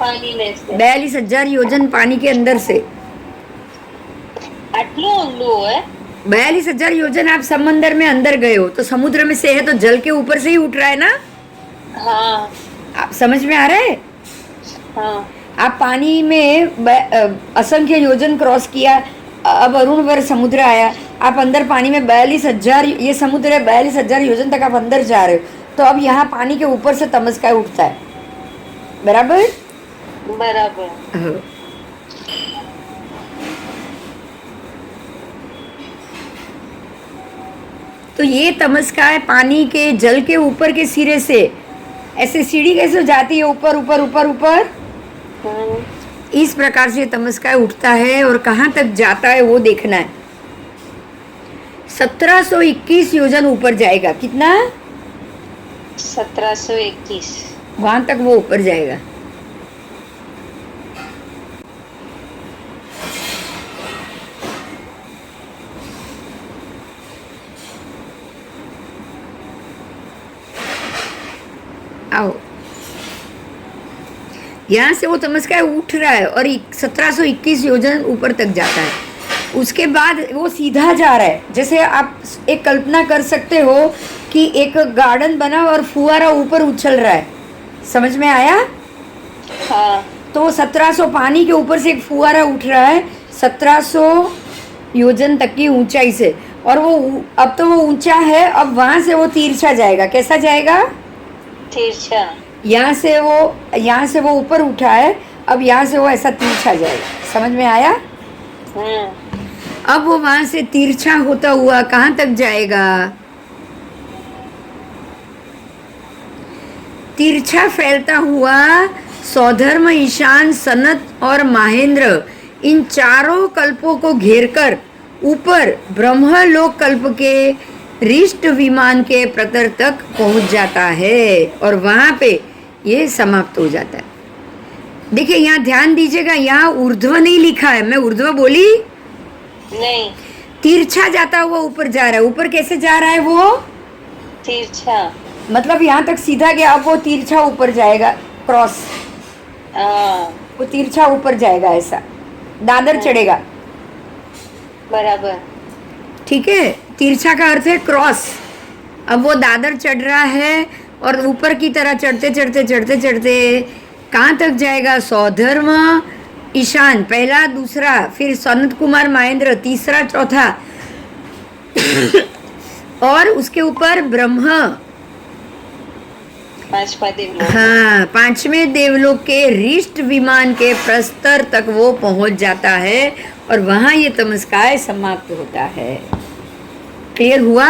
पानी में से। 42,000 योजन पानी के अंदर से। आटलू ऊंडू है? 42,000 योजन आप समंदर में अंदर गए हो, तो समुद्र में से है तो जल के ऊपर से ही उठ रहा है ना। हाँ। आप समझ में आ रहा है? हाँ। आप पानी में असंख्य योजन क्रॉस किया, अब अरुण वर समुद्र आया, आप अंदर पानी में 42,000, ये समुद्र है, 42,000 योजन तक आप अंदर जा रहे हो, तो अब यहाँ पानी के ऊपर से तमस्काय उठता है, बराबर। बराबर। हाँ। तो ये तमस्काय पानी के जल के ऊपर के सिरे से ऐसे सीढ़ी कैसे जाती है, ऊपर ऊपर ऊपर ऊपर, इस प्रकार से तमस्काय उठता है और कहाँ तक जाता है वो देखना है। 1721 योजन ऊपर जाएगा। कितना? 1721। वहां तक वो ऊपर जाएगा। आओ, यहाँ से वो तमस्काय उठ रहा है और 1721 योजन ऊपर तक जाता है। उसके बाद वो सीधा जा रहा है। जैसे आप एक कल्पना कर सकते हो कि एक गार्डन बना और फुहारा ऊपर उछल रहा है, समझ में आया? हाँ। तो 1700 पानी के ऊपर से एक फुहारा उठ रहा है 1700 योजन तक की ऊंचाई से, और वो अब तो वो ऊंचा है, अब वहां से वो तिरछा जाएगा। कैसा जाएगा? तिरछा। यहाँ से वो ऊपर उठा है, अब यहाँ से वो ऐसा तिरछा जाएगा। समझ में आया? अब वो वहां से तिरछा होता हुआ कहाँ तक जाएगा? तिरछा फैलता हुआ सौधर्म, ईशान, सनत और माहेंद्र, इन चारों कल्पों को घेरकर ऊपर ब्रह्मलोक कल्प के रिष्ट विमान के प्रतर तक पहुंच जाता है और वहां पे ये समाप्त हो जाता है। देखिए यहाँ ध्यान दीजिएगा, यहाँ ऊर्ध्व नहीं लिखा है। मैं ऊर्ध्व बोली नहीं। तिरछा जाता हुआ ऊपर जा रहा है। ऊपर कैसे जा रहा है वो? तिरछा। मतलब यहाँ तक सीधा गया, अब वो तिरछा ऊपर जाएगा, क्रॉस। वो तिरछा ऊपर जाएगा, ऐसा दादर चढ़ेगा। बराबर। ठीक है, तिरछा का अर्थ है क्रॉस। अब वो दादर चढ़ रहा है और ऊपर की तरह चढ़ते चढ़ते चढ़ते चढ़ते कहाँ तक जाएगा? सौधर्म, ईशान पहला, दूसरा, फिर सनत कुमार, महेंद्र तीसरा, चौथा और उसके ऊपर ब्रह्म, पांचवा देवलोक। हाँ, पांचवें देवलोक के रिष्ट विमान के प्रस्तर तक वो पहुंच जाता है और वहां ये तमस्काय समाप्त होता है। क्लियर हुआ?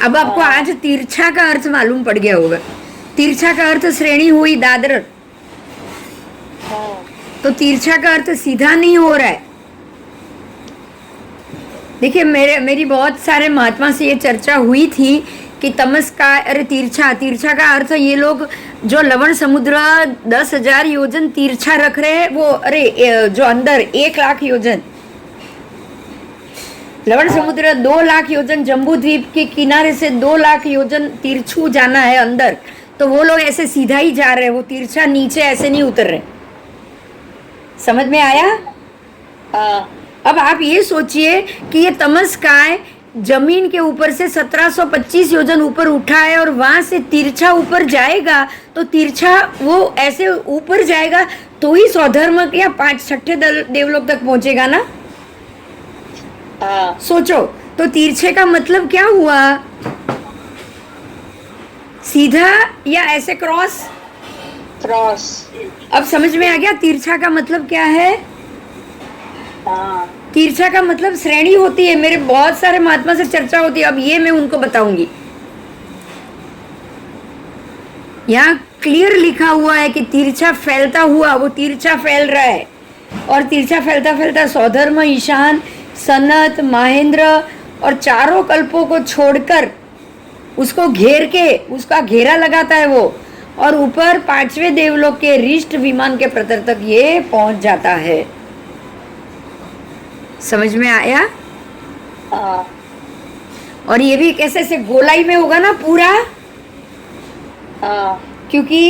अब आपको आज तिरछा का अर्थ मालूम पड़ गया होगा। तिरछा का अर्थ श्रेणी हुई दादर, तो तिरछा का अर्थ सीधा नहीं हो रहा है। देखिए मेरी बहुत सारे महात्मा से ये चर्चा हुई थी कि तमस्काय, अरे तिरछा का अर्थ, ये लोग जो लवण समुद्र 10,000 योजन तिरछा रख रहे हैं, वो अरे जो अंदर 1,00,000 योजन लवण समुद्र, 2,00,000 योजन जम्बू द्वीप के किनारे से 2,00,000 योजन तिरछू जाना है अंदर, तो वो लोग ऐसे सीधा ही जा रहे हैं, वो तिरछा नीचे ऐसे नहीं उतर रहे। समझ में आया? अब आप ये सोचिए कि ये तमस्काय जमीन के ऊपर से 1725 योजन ऊपर उठा है और वहां से तिरछा ऊपर जाएगा, तो तिरछा वो ऐसे ऊपर जाएगा तो ही सौधर्म या 5-6 देवलोक तक पहुंचेगा ना। सोचो, तो तिरछे का मतलब क्या हुआ? सीधा या ऐसे क्रॉस? क्रॉस। अब समझ में आ गया तिरछा का मतलब क्या है? तिरछा का मतलब श्रेणी होती है। मेरे बहुत सारे महात्मा से चर्चा होती है, अब ये मैं उनको बताऊंगी। यहाँ क्लियर लिखा हुआ है कि तिरछा फैलता हुआ, वो तिरछा फैल रहा है, और तिरछा फैलता फैलता सौधर्म, ईशान, सनत, महेंद्र और चारों कल्पों को छोड़कर उसको घेर के उसका घेरा लगाता है वो, और ऊपर पांचवें देवलोक के रिष्ट विमान के प्रतर तक ये पहुंच जाता है। समझ में आया? हाँ और ये भी कैसे से गोलाई में होगा ना पूरा, हाँ क्योंकि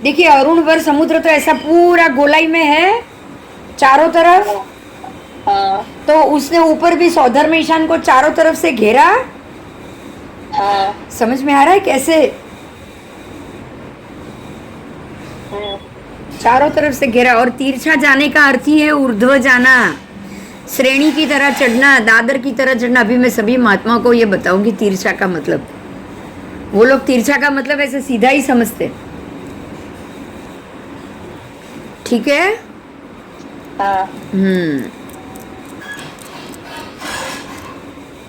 देखिए अरुण वर समुद्र तो ऐसा पूरा गोलाई में है चारों तरफ, हाँ तो उसने ऊपर भी सौधर्म ईशान को चारों तरफ से घेरा। हाँ। समझ में आ रहा है कैसे? चारों तरफ से घेरा। और तिरछा जाने का अर्थ ही है ऊर्ध्व जाना, श्रेणी की तरह चढ़ना, दादर की तरह चढ़ना। अभी मैं सभी महात्माओं को ये बताऊंगी तिरछा का मतलब। वो लोग तिरछा का मतलब ऐसे सीधा ही समझते, ठीक है? हाँ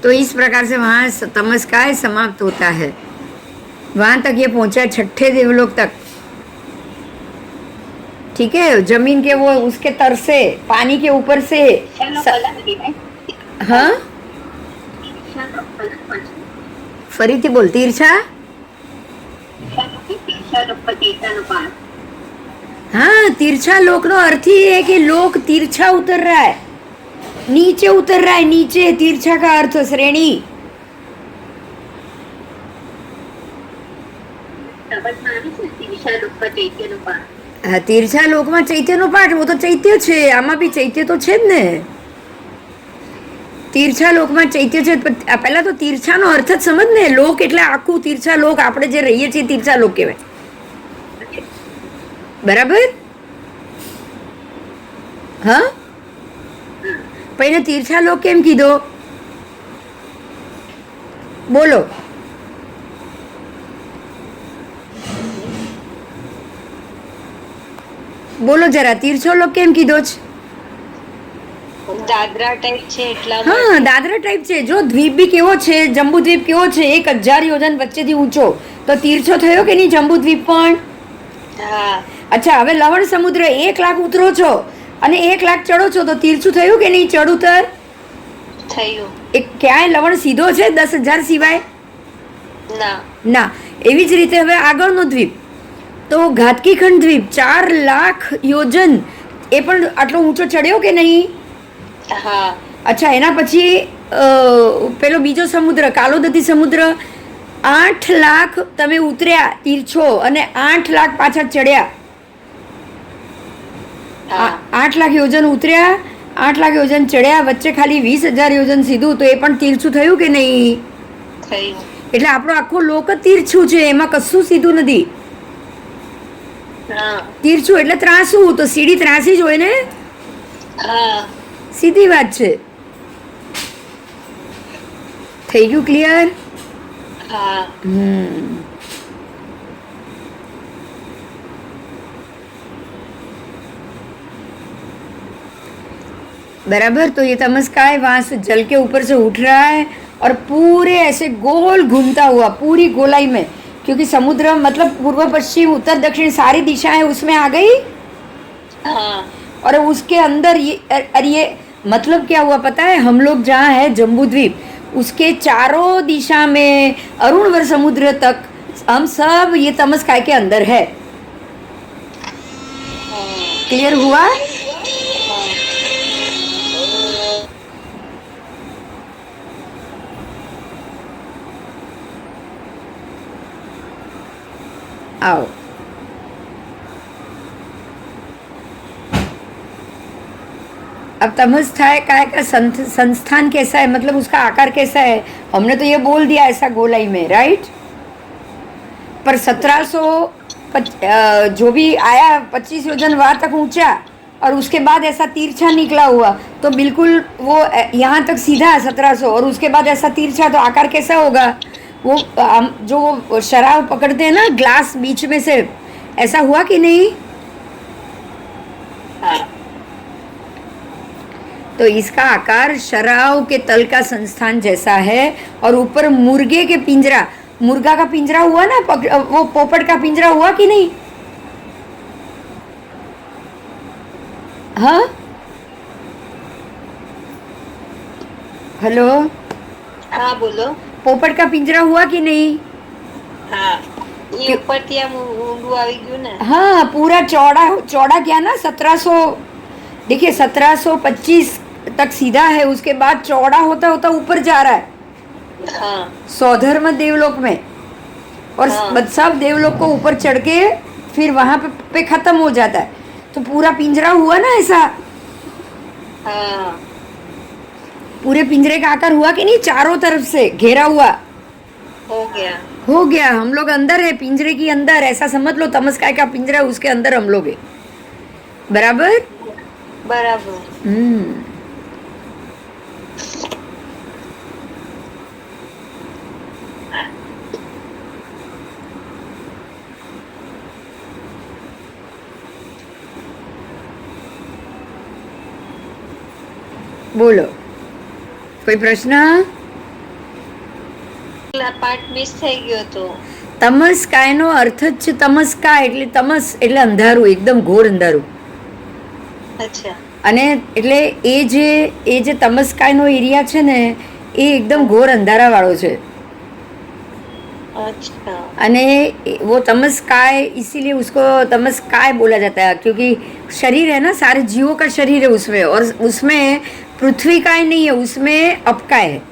तो इस प्रकार से वहां तमस्काय समाप्त होता है। वहां तक ये पहुंचा छठे देवलोक तक, ठीक है? जमीन के वो उसके तर से, पानी के ऊपर से हाँ फरीथी बोल तिरछा। हाँ तिरछा लोक नो अर्थ ही है कि लोक तिरछा उतर रहा है, नीचे उतर रहा है, नीचे। तिरछा का अर्थ श्रेणी। तिरछा લોકમાં ચૈત્યનો પાઠ, वो तो ચૈત્ય છે, આમાં બી ચૈત્ય તો છે જ ને। તીર્છા લોકમાં ચૈત્ય છે। પહેલા તો તીર્છાનો અર્થ જ સમજ ને, લોક એટલે આખું તીર્છા લોક, આપણે જે રહીએ છીએ તીર્છા લોક કહેવાય, બરાબર? હા પણ એને તીર્છા લોક કેમ કીધો બોલો? બોલો જરા, તીર્છો લોક કેમ કીધો છે? દાદરા ટાઈપ છે એટલા હા દાદરા ટાઈપ છે। જો દ્વીપ બી કેવો છે, જંબુદ્વીપ કેવો છે, 1000 યોજન વચ્ચેથી ઊંચો, તો તીર્છો થયો કે નહીં જંબુદ્વીપ પણ? હા અચ્છા હવે લવણ સમુદ્ર 1 લાખ ઉતરો છો અને 1 લાખ ચડો છો, તો તીર્છું થયું કે નહીં ચડ ઉતર? થયું એ ક્યાંય લવણ સીધો છે 10,000 સિવાય? ના ના। એવી જ રીતે હવે આગળનો દ્વીપ, તો ઘાતકીખંડ દ્વીપ 4 લાખ યોજન, એ પણ આટલો ઊંચો ચડ્યો કે નહીં? હા અચ્છા એના પછી પેલો બીજો સમુદ્ર કાલોદતી સમુદ્ર 8 લાખ તમે ઉતર્યા તીર્છો અને 8 લાખ પાછા ચડ્યા। હા 8 લાખ યોજન ઉતર્યા, 8 લાખ યોજન ચડ્યા, વચ્ચે ખાલી 20,000 યોજન સીધું, તો એ પણ તીર્છું થયું કે નહીં? થયું એટલે આપણો આખો લોક જ તીર્છું છે, એમાં કશું સીધું નથી। હા તીર્છું એટલે ત્રાસું, તો સીડી ત્રાસી જ હોય ને, હા સીધી વાત છે। થઈ ગયું ક્લિયર? હા बराबर। तो ये तमस्काय वहां से जल के ऊपर से उठ रहा है और पूरे ऐसे गोल घूमता हुआ पूरी गोलाई में, क्योंकि समुद्र मतलब पूर्व पश्चिम उत्तर दक्षिण सारी दिशाएं उसमें आ गई, हाँ और उसके अंदर ये मतलब क्या हुआ पता है? हम लोग जहाँ है जम्बूद्वीप, उसके चारों दिशा में अरुणवर समुद्र तक हम सब ये तमस्काय के अंदर है। क्लियर हुआ? आओ अब तमस्थाय काय का संस्थान कैसा है, मतलब उसका आकार कैसा है? हमने तो ये बोल दिया ऐसा गोलाई में, राइट? पर 1700 जो भी आया 25 योजन वहां तक ऊंचा, और उसके बाद ऐसा तिरछा निकला हुआ, तो बिल्कुल वो यहाँ तक सीधा 1700, और उसके बाद ऐसा तिरछा, तो आकार कैसा होगा? वो हम जो शराब पकड़ते हैं ना ग्लास बीच में से, ऐसा हुआ कि नहीं? तो इसका आकार शराब के तल का संस्थान जैसा है, और ऊपर मुर्गे के पिंजरा, मुर्गा का पिंजरा हुआ ना, वो पोपट का पिंजरा हुआ कि नहीं? हाँ, हेलो, हाँ बोलो। પોપટ का पिंजरा हुआ कि नहीं? હા એ કે- ઉપરથી આમ ઊંડું આવી ગયું ને. हाँ, पूरा चौड़ा चौड़ा क्या ना 1700, देखिए 1725 तक सीधा है, उसके बाद चौड़ा होता होता ऊपर जा रहा है હા सौधर्म देवलोक में, और हाँ। सब देवलोक को ऊपर चढ़ के फिर वहां पे खत्म हो जाता है। तो पूरा पिंजरा हुआ ना ऐसा, हाँ पूरे पिंजरे का आकार हुआ कि नहीं, चारों तरफ से घेरा हुआ हो गया। हो गया। हम लोग अंदर है, पिंजरे के अंदर, ऐसा समझ लो तमस्काय का पिंजरा, उसके अंदर हम लोग है। बराबर। बराबर। हम्म। બોલો, કોઈ પ્રશ્ન? પાર્ટ મિસ થઈ ગયો તો. તમસ્કાયનો અર્થ જ છે તમસ્કાય, એટલે તમસ એટલે અંધારું, એકદમ ઘોર અંધારું. અચ્છા. અને એટલે એ જે તમસ્કાયનો એરિયા છે ને, એ એકદમ ઘોર અંધારાવાળો છે. अच्छा અને वो तमस्काय, इसीलिए उसको तमस्काय बोला जाता है, क्योंकि शरीर है ना, सारे जीवों का शरीर है उसमें, और उसमें पृथ्वी काय नहीं है, उसमें अपकाय है।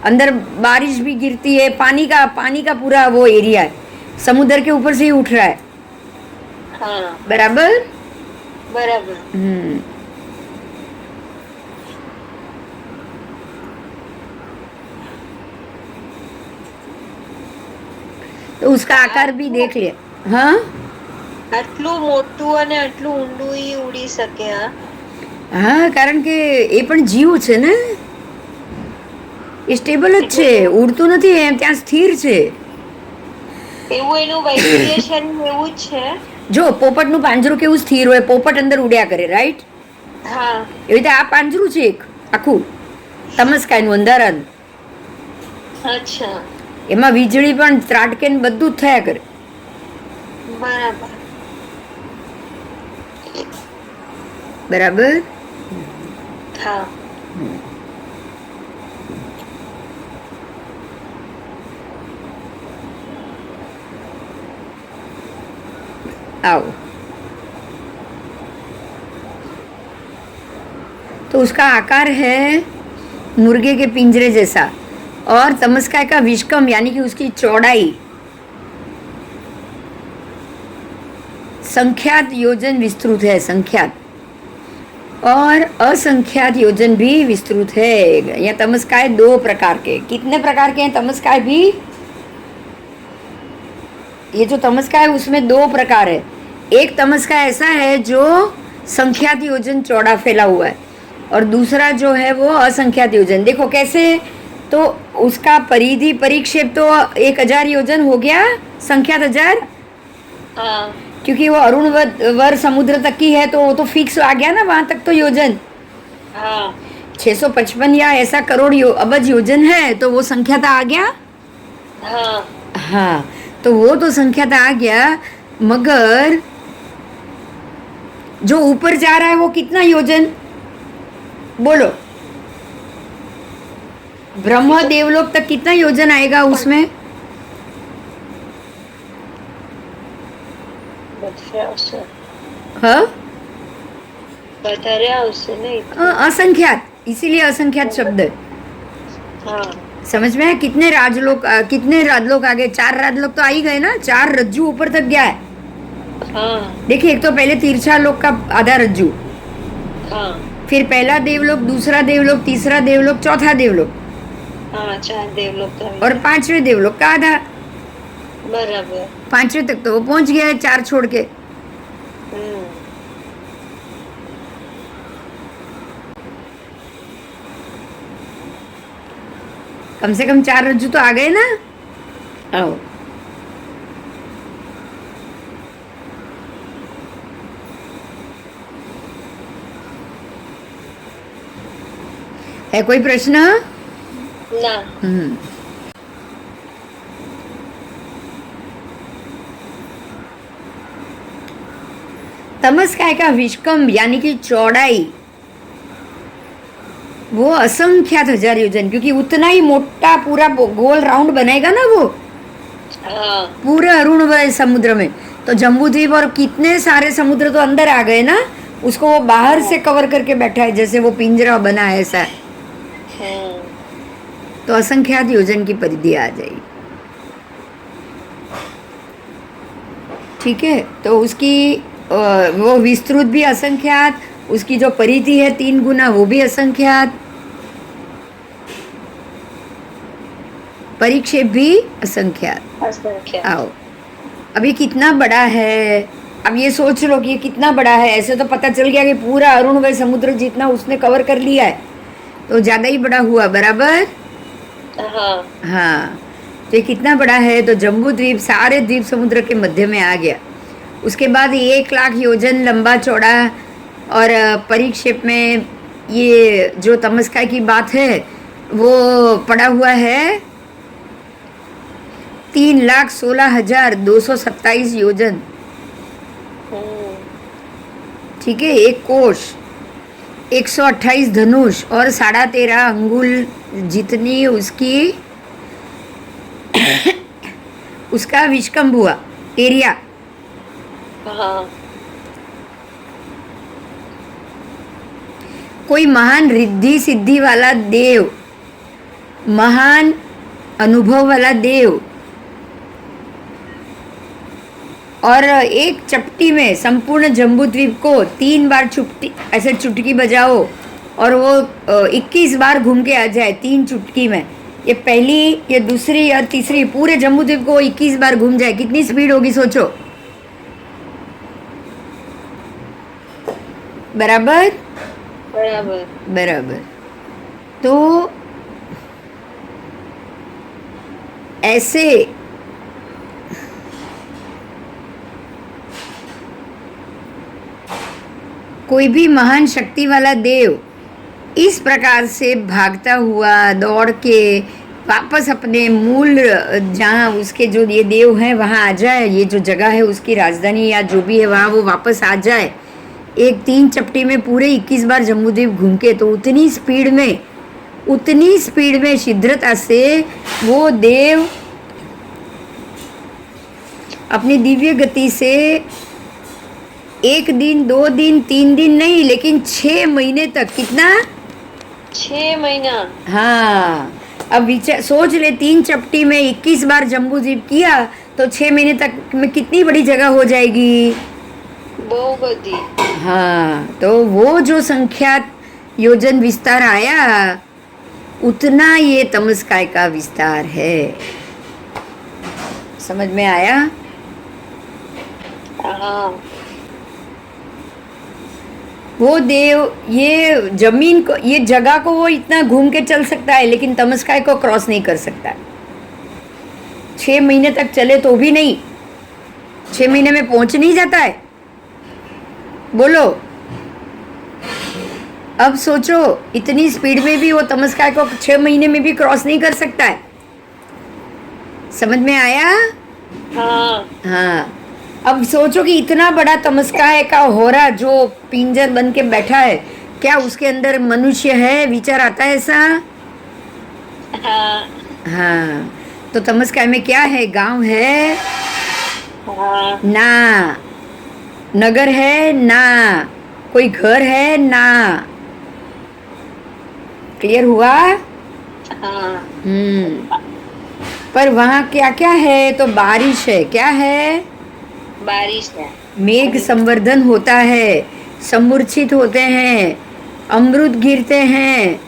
अंदर बारिश भी गिरती है, पानी का पूरा वो एरिया है, समुद्र के ऊपर से ही उठ रहा है। हाँ बराबर। बराबर। तो उसका आकार भी देख लिया। हाँ આટલું મોટું અને આટલું ઊંડું ઈ ઉડી શકે. હા હા, કારણ કે એ પણ જીવ છે ને, એ સ્ટેબલ જ છે, ઉડતું નથી, એમ ત્યાં સ્થિર છે. એવું એનું વાઇબ્રેશન એવું જ છે. જો પોપટનું પાંજરું કેવું સ્થિર હોય, પોપટ અંદર ઉડ્યા કરે, રાઈટ? હા એવી રીતે આ પાંજરું છે એક આખું તમસ્કાયનું, અંધારાનું. અચ્છા એમાં વીજળી પણ ત્રાટકે ને બધું જ થયા કરે. બરાબર. બરાબર. હા आओ। तो उसका आकार है मुर्गे के पिंजरे जैसा, और तमस्काय का विष्कम यानी कि उसकी चौड़ाई संख्यात योजन विस्तृत है, संख्यात, और असंख्यात योजन भी विस्तृत है। यह तमस्काय दो प्रकार के, कितने प्रकार के हैं तमस्काय भी? ये जो तमस्काय है उसमें दो प्रकार है। एक तमस्काय ऐसा है जो संख्यात योजन चौड़ा फैला हुआ है, और दूसरा जो है वो असंख्यात योजन। देखो कैसे, तो उसका परिधि परिक्षेप तो 1000 योजन हो गया, संख्यात 1000, हाँ क्योंकि वो अरुण वर समुद्र तक की है, तो वो तो फिक्स आ गया ना, वहां तक तो योजन हाँ 655 या ऐसा करोड़ अबज योजन है, तो वो संख्याता आ गया। हाँ हाँ, तो वो तो संख्याता आ गया, मगर जो ऊपर जा रहा है वो कितना योजन बोलो? ब्रह्म देवलोक तक कितना योजन आएगा उसमें? વધારે આવશે. हाँ, વધારે આવશે નહીં. असंख्यात, इसीलिए असंख्यात शब्द है। हाँ समझ में है? कितने राजलोक आ गए? 4 राजलोक तो आ ही गए ना, 4 रज्जू ऊपर तक गया है। हाँ देखिए, एक तो पहले तिरछा लोक का आधा रज्जू, हाँ फिर पहला देवलोक, दूसरा देवलोक, तीसरा देवलोक, चौथा देवलोक, हाँ 4 देवलोक का. और 5वें देवलोक का आधा। बराबर. 5वें तक तो वो पहुंच गया है 4 छोड़ के। हम्म कम से कम 4 रज्जू तो आ गए ना। आओ, है कोई प्रश्न? ना तमस्काय का विष्कंभ यानी कि चौड़ाई वो असंख्यात हजार योजन, क्योंकि उतना ही मोटा पूरा गोल राउंड बनेगा ना वो हाँ पूरे अरुणवय समुद्र में। तो जम्बूद्वीप और कितने सारे समुद्र तो अंदर आ गए ना, उसको वो बाहर से कवर करके बैठा है, जैसे वो पिंजरा बना है ऐसा। तो असंख्यात योजन की परिधि आ जाएगी। ठीक है, तो उसकी वो विस्तृत भी असंख्यात, उसकी जो परिधि है 3 गुना वो भी असंख्यात, परिक्षेप भी असंख्यात। असंख्य। आओ, अब ये कितना बड़ा है, अब ये सोच लो कि ये कितना बड़ा है। ऐसे तो पता चल गया कि पूरा अरुणवय समुद्र जितना उसने कवर कर लिया है, तो ज्यादा ही बड़ा हुआ, बराबर। हाँ, तो ये कितना बड़ा है, तो जम्बू द्वीप सारे द्वीप समुद्र के मध्य में आ गया। उसके बाद 1 लाख योजन लंबा चौड़ा, और परिक्षेप में ये जो तमस्काय की बात है वो पड़ा हुआ है 3,16,227 योजन। ठीक है, 1 कोश, 128 धनुष और 13.5 अंगुल जितनी उसकी उसका विष्कंभ हुआ एरिया। कोई महान रिद्धि सिद्धि वाला देव, महान अनुभव वाला देव, और एक चपटी में संपूर्ण जम्बूद्वीप को 3 बार चुटकी ऐसे चुटकी बजाओ और वो 21 बार घूम के आ जाए 3 चुटकी में। ये पहली, ये दूसरी और तीसरी, पूरे जम्बूद्वीप को 21 बार घूम जाए, कितनी स्पीड होगी सोचो। बराबर बराबर बराबर। तो ऐसे कोई भी महान शक्ति वाला देव इस प्रकार से भागता हुआ दौड़ के वापस अपने मूल, जहाँ उसके जो ये देव हैं वहाँ आ जाए, ये जो जगह है उसकी राजधानी या जो भी है वहाँ वो वापस आ जाए, एक 3 चपटी में पूरे 21 बार जम्बूद्वीप घूम के, तो उतनी स्पीड में शीघ्रता से वो देव अपनी दिव्य गति से 1 दिन 2 दिन 3 दिन नहीं, लेकिन 6 महीने तक, कितना, 6 महीना। हाँ, अब विचार सोच ले, 3 चपटी में 21 बार जम्बूद्वीप किया तो 6 महीने तक में कितनी बड़ी जगह हो जाएगी। बहुत बड़ी। हाँ, तो वो जो संख्यात योजन विस्तार आया उतना ये तमस्काय का विस्तार है। समझ में आया। हाँ, वो देव ये जमीन को, ये जगह को वो इतना घूम के चल सकता है, लेकिन तमस्काय को क्रॉस नहीं कर सकता। 6 महीने तक चले तो भी नहीं, 6 महीने में पहुंच नहीं जाता है। बोलो, अब सोचो, इतनी स्पीड में भी वो तमस्काय को 6 महीने में भी क्रॉस नहीं कर सकता है। समझ में आया। हाँ, अब सोचो कि इतना बड़ा तमस्काय का होरा जो पिंजर बन के बैठा है, क्या उसके अंदर मनुष्य है, विचार आता है ऐसा। हाँ, तो तमस्काय में क्या है, गांव है ना, नगर है ना, कोई घर है ना। क्लियर हुआ। पर वहाँ क्या क्या है, तो बारिश है, क्या है, बारिश है, मेघ संवर्धन होता है, समूर्छित होते हैं, अमृत गिरते हैं,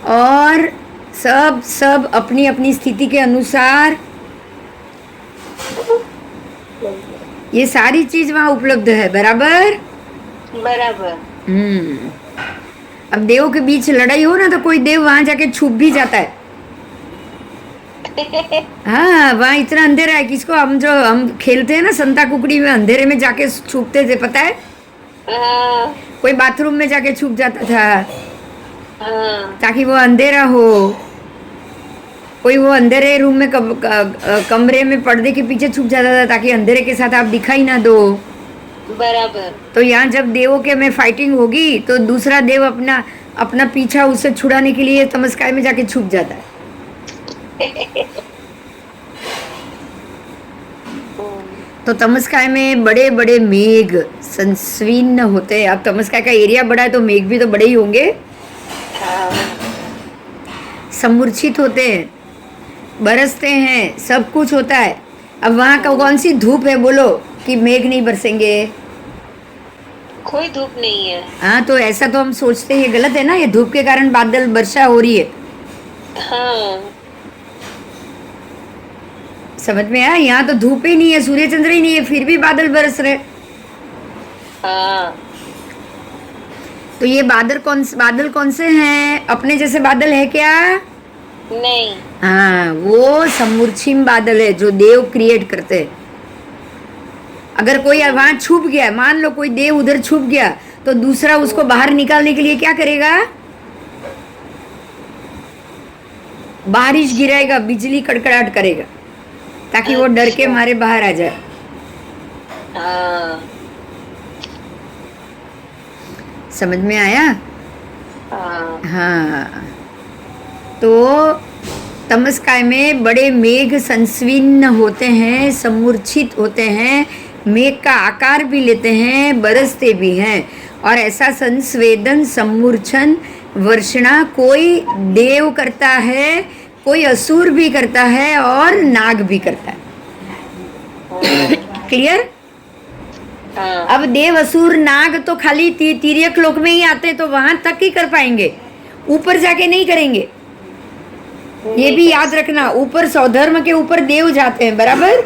और सब अपनी अपनी स्थिति के अनुसार ये सारी चीज वहाँ उपलब्ध है। बराबर बराबर। अब देवों के बीच लड़ाई हो ना, तो कोई देव वहां जाके छुप भी जाता है। हाँ, वहाँ इतना अंधेरा है, किसको, हम खेलते हैं ना संता कुकड़ी में, अंधेरे में जाके छुपते थे, पता है। कोई बाथरूम में जाके छुप जाता था ताकि वो अंधेरा हो, कोई वो अंधेरे रूम में कमरे में पर्दे के पीछे छुप जाता था ताकि अंधेरे के साथ आप दिखाई ना दो। बराबर। तो यहाँ जब देवों के में फाइटिंग होगी तो दूसरा देव अपना अपना पीछा उससे छुड़ाने के लिए तमस्काय में जाके छुप जाता है। तो तमस्काय में बड़े बड़े मेघ संस्वीर्ण होते हैं। अब तमस्काय का एरिया बड़ा है तो मेघ भी तो बड़े ही होंगे। हाँ, समूर्छित होते हैं, बरसते हैं, सब कुछ होता है। अब वहाँ का कौन सी धूप है बोलो कि मेघ नहीं बरसेंगे? कोई धूप नहीं है। हाँ, तो ऐसा तो हम सोचते हैं, ये गलत है ना। ये धूप के कारण बादल वर्षा हो रही है। हाँ, समझ में आया? यहाँ तो धूप ही नहीं है, सूर्य चंद्र ही नहीं है, फिर भी बादल बरस रहे। हाँ, तो ये बादल कौन से हैं? अपने जैसे बादल है क्या? नहीं। हाँ, वो समूर्छिम बादल है जो देव क्रिएट करते हैं। अगर कोई वहां छुप गया, मान लो कोई देव उधर छुप गया, तो दूसरा उसको बाहर निकालने के लिए क्या करेगा? बारिश गिराएगा, बिजली कड़कड़ाहट करेगा, ताकि वो डर के मारे बाहर आ जाए। हाँ, समझ में आया? हाँ, हाँ, तो तमस्काय में बड़े मेघ संस्वीर्ण होते हैं, समूर्छित होते हैं, मेघ का आकार भी लेते हैं, बरसते भी हैं। और ऐसा संस्वेदन, सम्मूर्छन, वर्षणा कोई देव करता है, कोई असुर भी करता है और नाग भी करता है। क्लियर? हाँ, अब देव, असुर, नाग तो खाली तिर्यक लोक में ही आते, तो वहां तक ही कर पाएंगे, ऊपर जाके नहीं करेंगे। ये भी याद रखना, ऊपर सौधर्म के ऊपर देव जाते हैं, बराबर?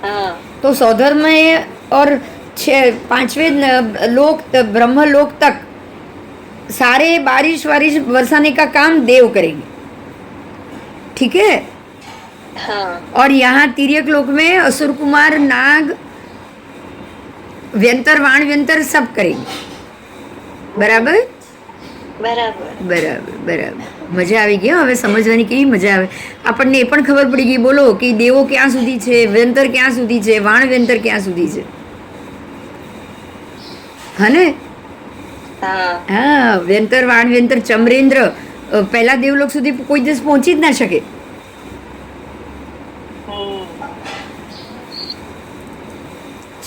हाँ, तो सौधर्म और 5वें लोक, ब्रह्म लोक तक सारे बारिश बरसाने का काम देव करेंगे। ठीक है? हाँ, और यहाँ तिर्यक लोक में असुर कुमार, नाग, व्यंतर, वाण व्यंतर सब करेंगे। बराबर? બરાબર. બરાબર બરાબર. મજા આવી ગઈ. હવે સમજવાની કેવી મજા આવે. આપણને એ પણ ખબર પડી ગઈ, બોલો, કે દેવો ક્યાં સુધી છે, વ્યંતર ક્યાં સુધી છે, વાણ વ્યંતર ક્યાં સુધી છે. હા ને? હા, વ્યંતર, વાણ વ્યંતર, ચમરેન્દ્ર પહેલા દેવલોક સુધી કોઈ દિવસ પહોંચી જ ના શકે.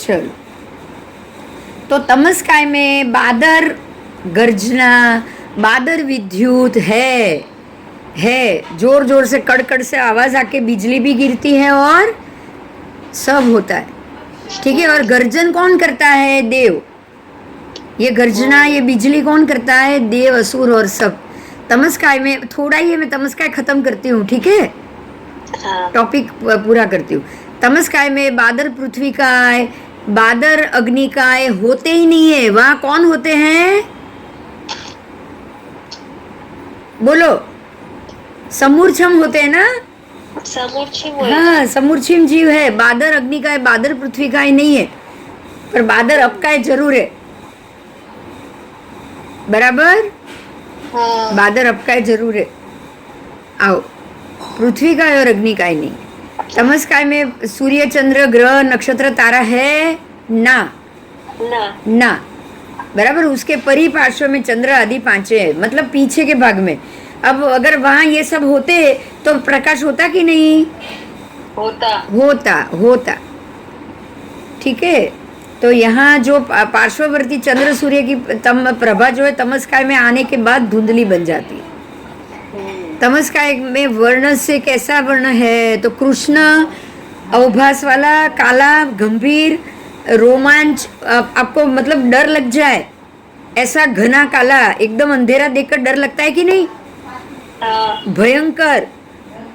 चलो, तो तमस्काय में बादर गर्जना, बादर विद्युत है, जोर जोर से कड़कड़ से आवाज आके बिजली भी गिरती है और सब होता है. ठीक है. और गर्जन कौन करता है? देव. ये गर्जना, ये बिजली कौन करता है? देव, असुर और सब. तमस्काय में थोड़ा ही मैं तमस्काय खत्म करती हूँ. ठीक है, टॉपिक पूरा करती हूँ. तमस्काय में बादर पृथ्वी काय, बादर अग्नि काय होते ही नहीं है. वहां कौन होते हैं? बोलो. समूर्छम होते हैं ना. हाँ, समूर्छिम जीव है. बादर अग्नि काय, बादर पृथ्वी काय नहीं है, पर बादर अपकाय जरूर है. बराबर. बादर अपकाय जरूर है. आओ, पृथ्वी काय और अग्नि काय नहीं. तमस्काय में सूर्य, चंद्र, ग्रह, नक्षत्र, तारा है ना? ना. बराबर. उसके परिपार्श्व में चंद्र आदि पांचे है, मतलब पीछे के भाग में. अब अगर वहां ये सब होते तो प्रकाश होता कि नहीं? होता. ठीक है. तो यहाँ जो पार्श्ववर्ती चंद्र सूर्य की प्रभा जो है तमस्काय में आने के बाद धुंधली बन जाती है. तमस्काय में वर्ण से कैसा वर्ण है? तो कृष्ण, अवभास वाला, काला, गंभीर, रोमांच, आपको मतलब डर लग जाए ऐसा घना काला, एकदम अंधेरा देखकर डर लगता है कि नहीं? भयंकर,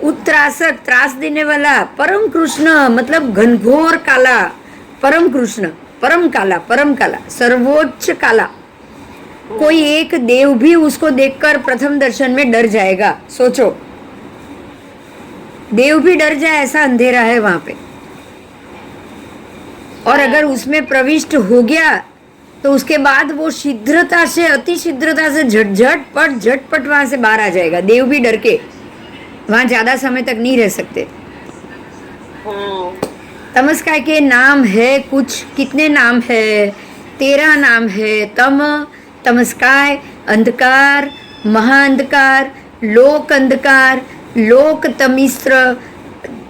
उत्त्रासक, त्रास देने वाला, परम कृष्ण, मतलब घनघोर काला, परम कृष्ण, परम काला, सर्वोच्च काला. कोई एक देव भी उसको देखकर प्रथम दर्शन में डर जाएगा. सोचो, देव भी डर जाए ऐसा अंधेरा है वहां पे. और अगर उसमें प्रविष्ट हो गया तो उसके बाद वो शीघ्रता से, अति शीघ्रता से झटपट वहां से बाहर आ जाएगा. देव भी डर के वहां ज्यादा समय तक नहीं रह सकते. तमस्काय के नाम है कुछ, कितने नाम है? 13 नाम है। तमस्काय, अंधकार, महाअंधकार, लोक अंधकार, लोक तमिस्र,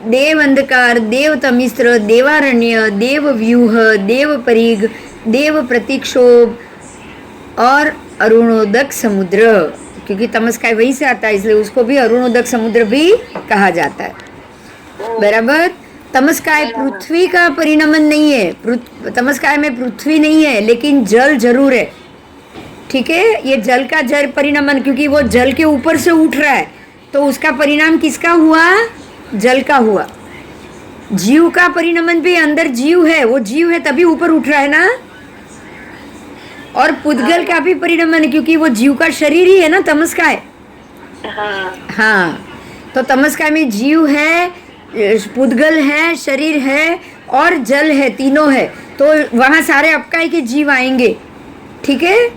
देव अंधकार, देव तमिस्र, देवारण्य, देव व्यूह, देव परिग, देव प्रतीक्षोभ और अरुणोदक समुद्र, क्योंकि तमस्काय वहीं से आता है इसलिए उसको भी अरुणोदक समुद्र भी कहा जाता है। बराबर। तमस्काय पृथ्वी का परिणमन नहीं है, तमस्काय में पृथ्वी नहीं है, लेकिन जल जरूर है। ठीक है, ये जल का जल परिणमन, क्योंकि वो जल के ऊपर से उठ रहा है तो उसका परिणाम किसका हुआ? जल का हुआ। जीव का परिणमन भी, अंदर जीव है, वो जीव है तभी ऊपर उठ रहा है ना। और पुद्गल का भी परिणमन है, क्योंकि वो जीव का शरीर ही है ना तमस्काय। हाँ, तो तमस्काय में जीव है, पुद्गल है, शरीर है और जल है, तीनों है। तो वहाँ सारे अपकाय के जीव आएंगे। ठीक है,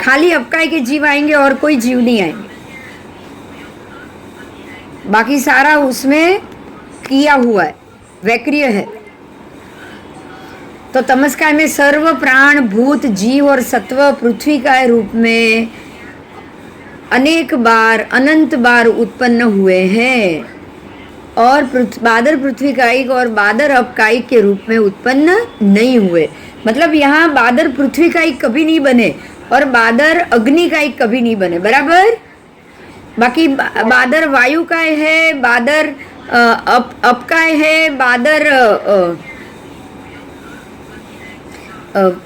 खाली अपकाय के जीव आएंगे और कोई जीव नहीं आएंगे, बाकी सारा उसमें किया हुआ है, वैक्रिय है। तो तमस्काय में सर्व प्राण, भूत, जीव और सत्व पृथ्वी का रूप में अनेक बार, अनंत बार उत्पन्न हुए हैं और बादर पृथ्वी कायिक और बादर अपकायिक के रूप में उत्पन्न नहीं हुए। मतलब यहाँ बादर पृथ्वी कायिक कभी नहीं बने और बादर अग्नि कायिक कभी नहीं बने। बराबर। बाकी बादर वायु काय है, बादर अपकाय है, बादर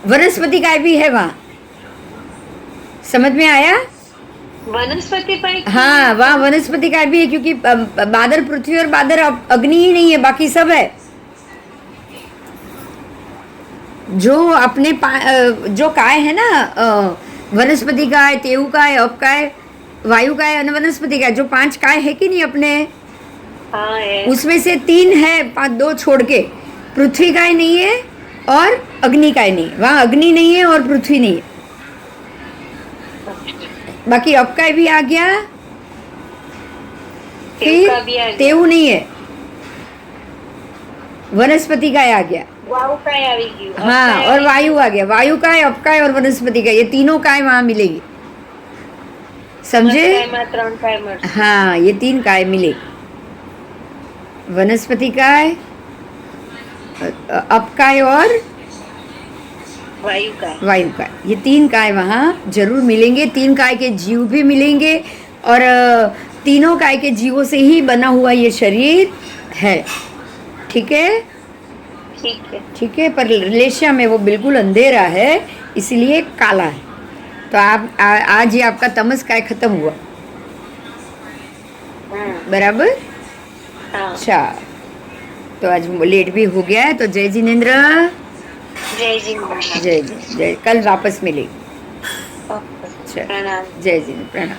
वनस्पति काय भी है वहाँ। समझ में आया? वनस्पति पाई। हाँ, वहाँ वनस्पति काय भी है, क्योंकि बादर पृथ्वी और बादर अग्नि ही नहीं है, बाकी सब है। जो अपने जो काय है ना, वनस्पति काय, तेऊ काय, अपकाय, वायु काय और वनस्पति काय, जो 5 काय है कि नहीं अपने, हाँ है। उसमें से 3 है, 2 छोड़ के। पृथ्वी काय नहीं है और अग्नि काय नहीं है। वहाँ अग्नि नहीं है और पृथ्वी नहीं है। बाकी अपकाय भी आ गया, फिर तेऊ नहीं है, वनस्पति काय आ गया। हाँ, और वायु आ गया। वायु काय, अपकाय और वनस्पति काय, ये तीनों काय वहाँ मिलेगी। समझे? हाँ, ये 3 काय मिले, वनस्पति काय, अपकाय और वायु काय। ये 3 काय वहाँ जरूर मिलेंगे। 3 काय के जीव भी मिलेंगे और तीनों काय के जीवों से ही बना हुआ ये शरीर है। ठीक है? ठीक है, पर लेशिया में वो बिल्कुल अंधेरा है, इसलिए काला है। तो आप आज ये आपका तमस काय खत्म हुआ। बराबर। अच्छा, तो आज लेट भी हो गया है, तो जय जिनेंद्र। जय जिनेंद्र। जय जय जय। कल वापस मिलेगी। प्रणाम। जय जिनेंद्र, प्रणाम।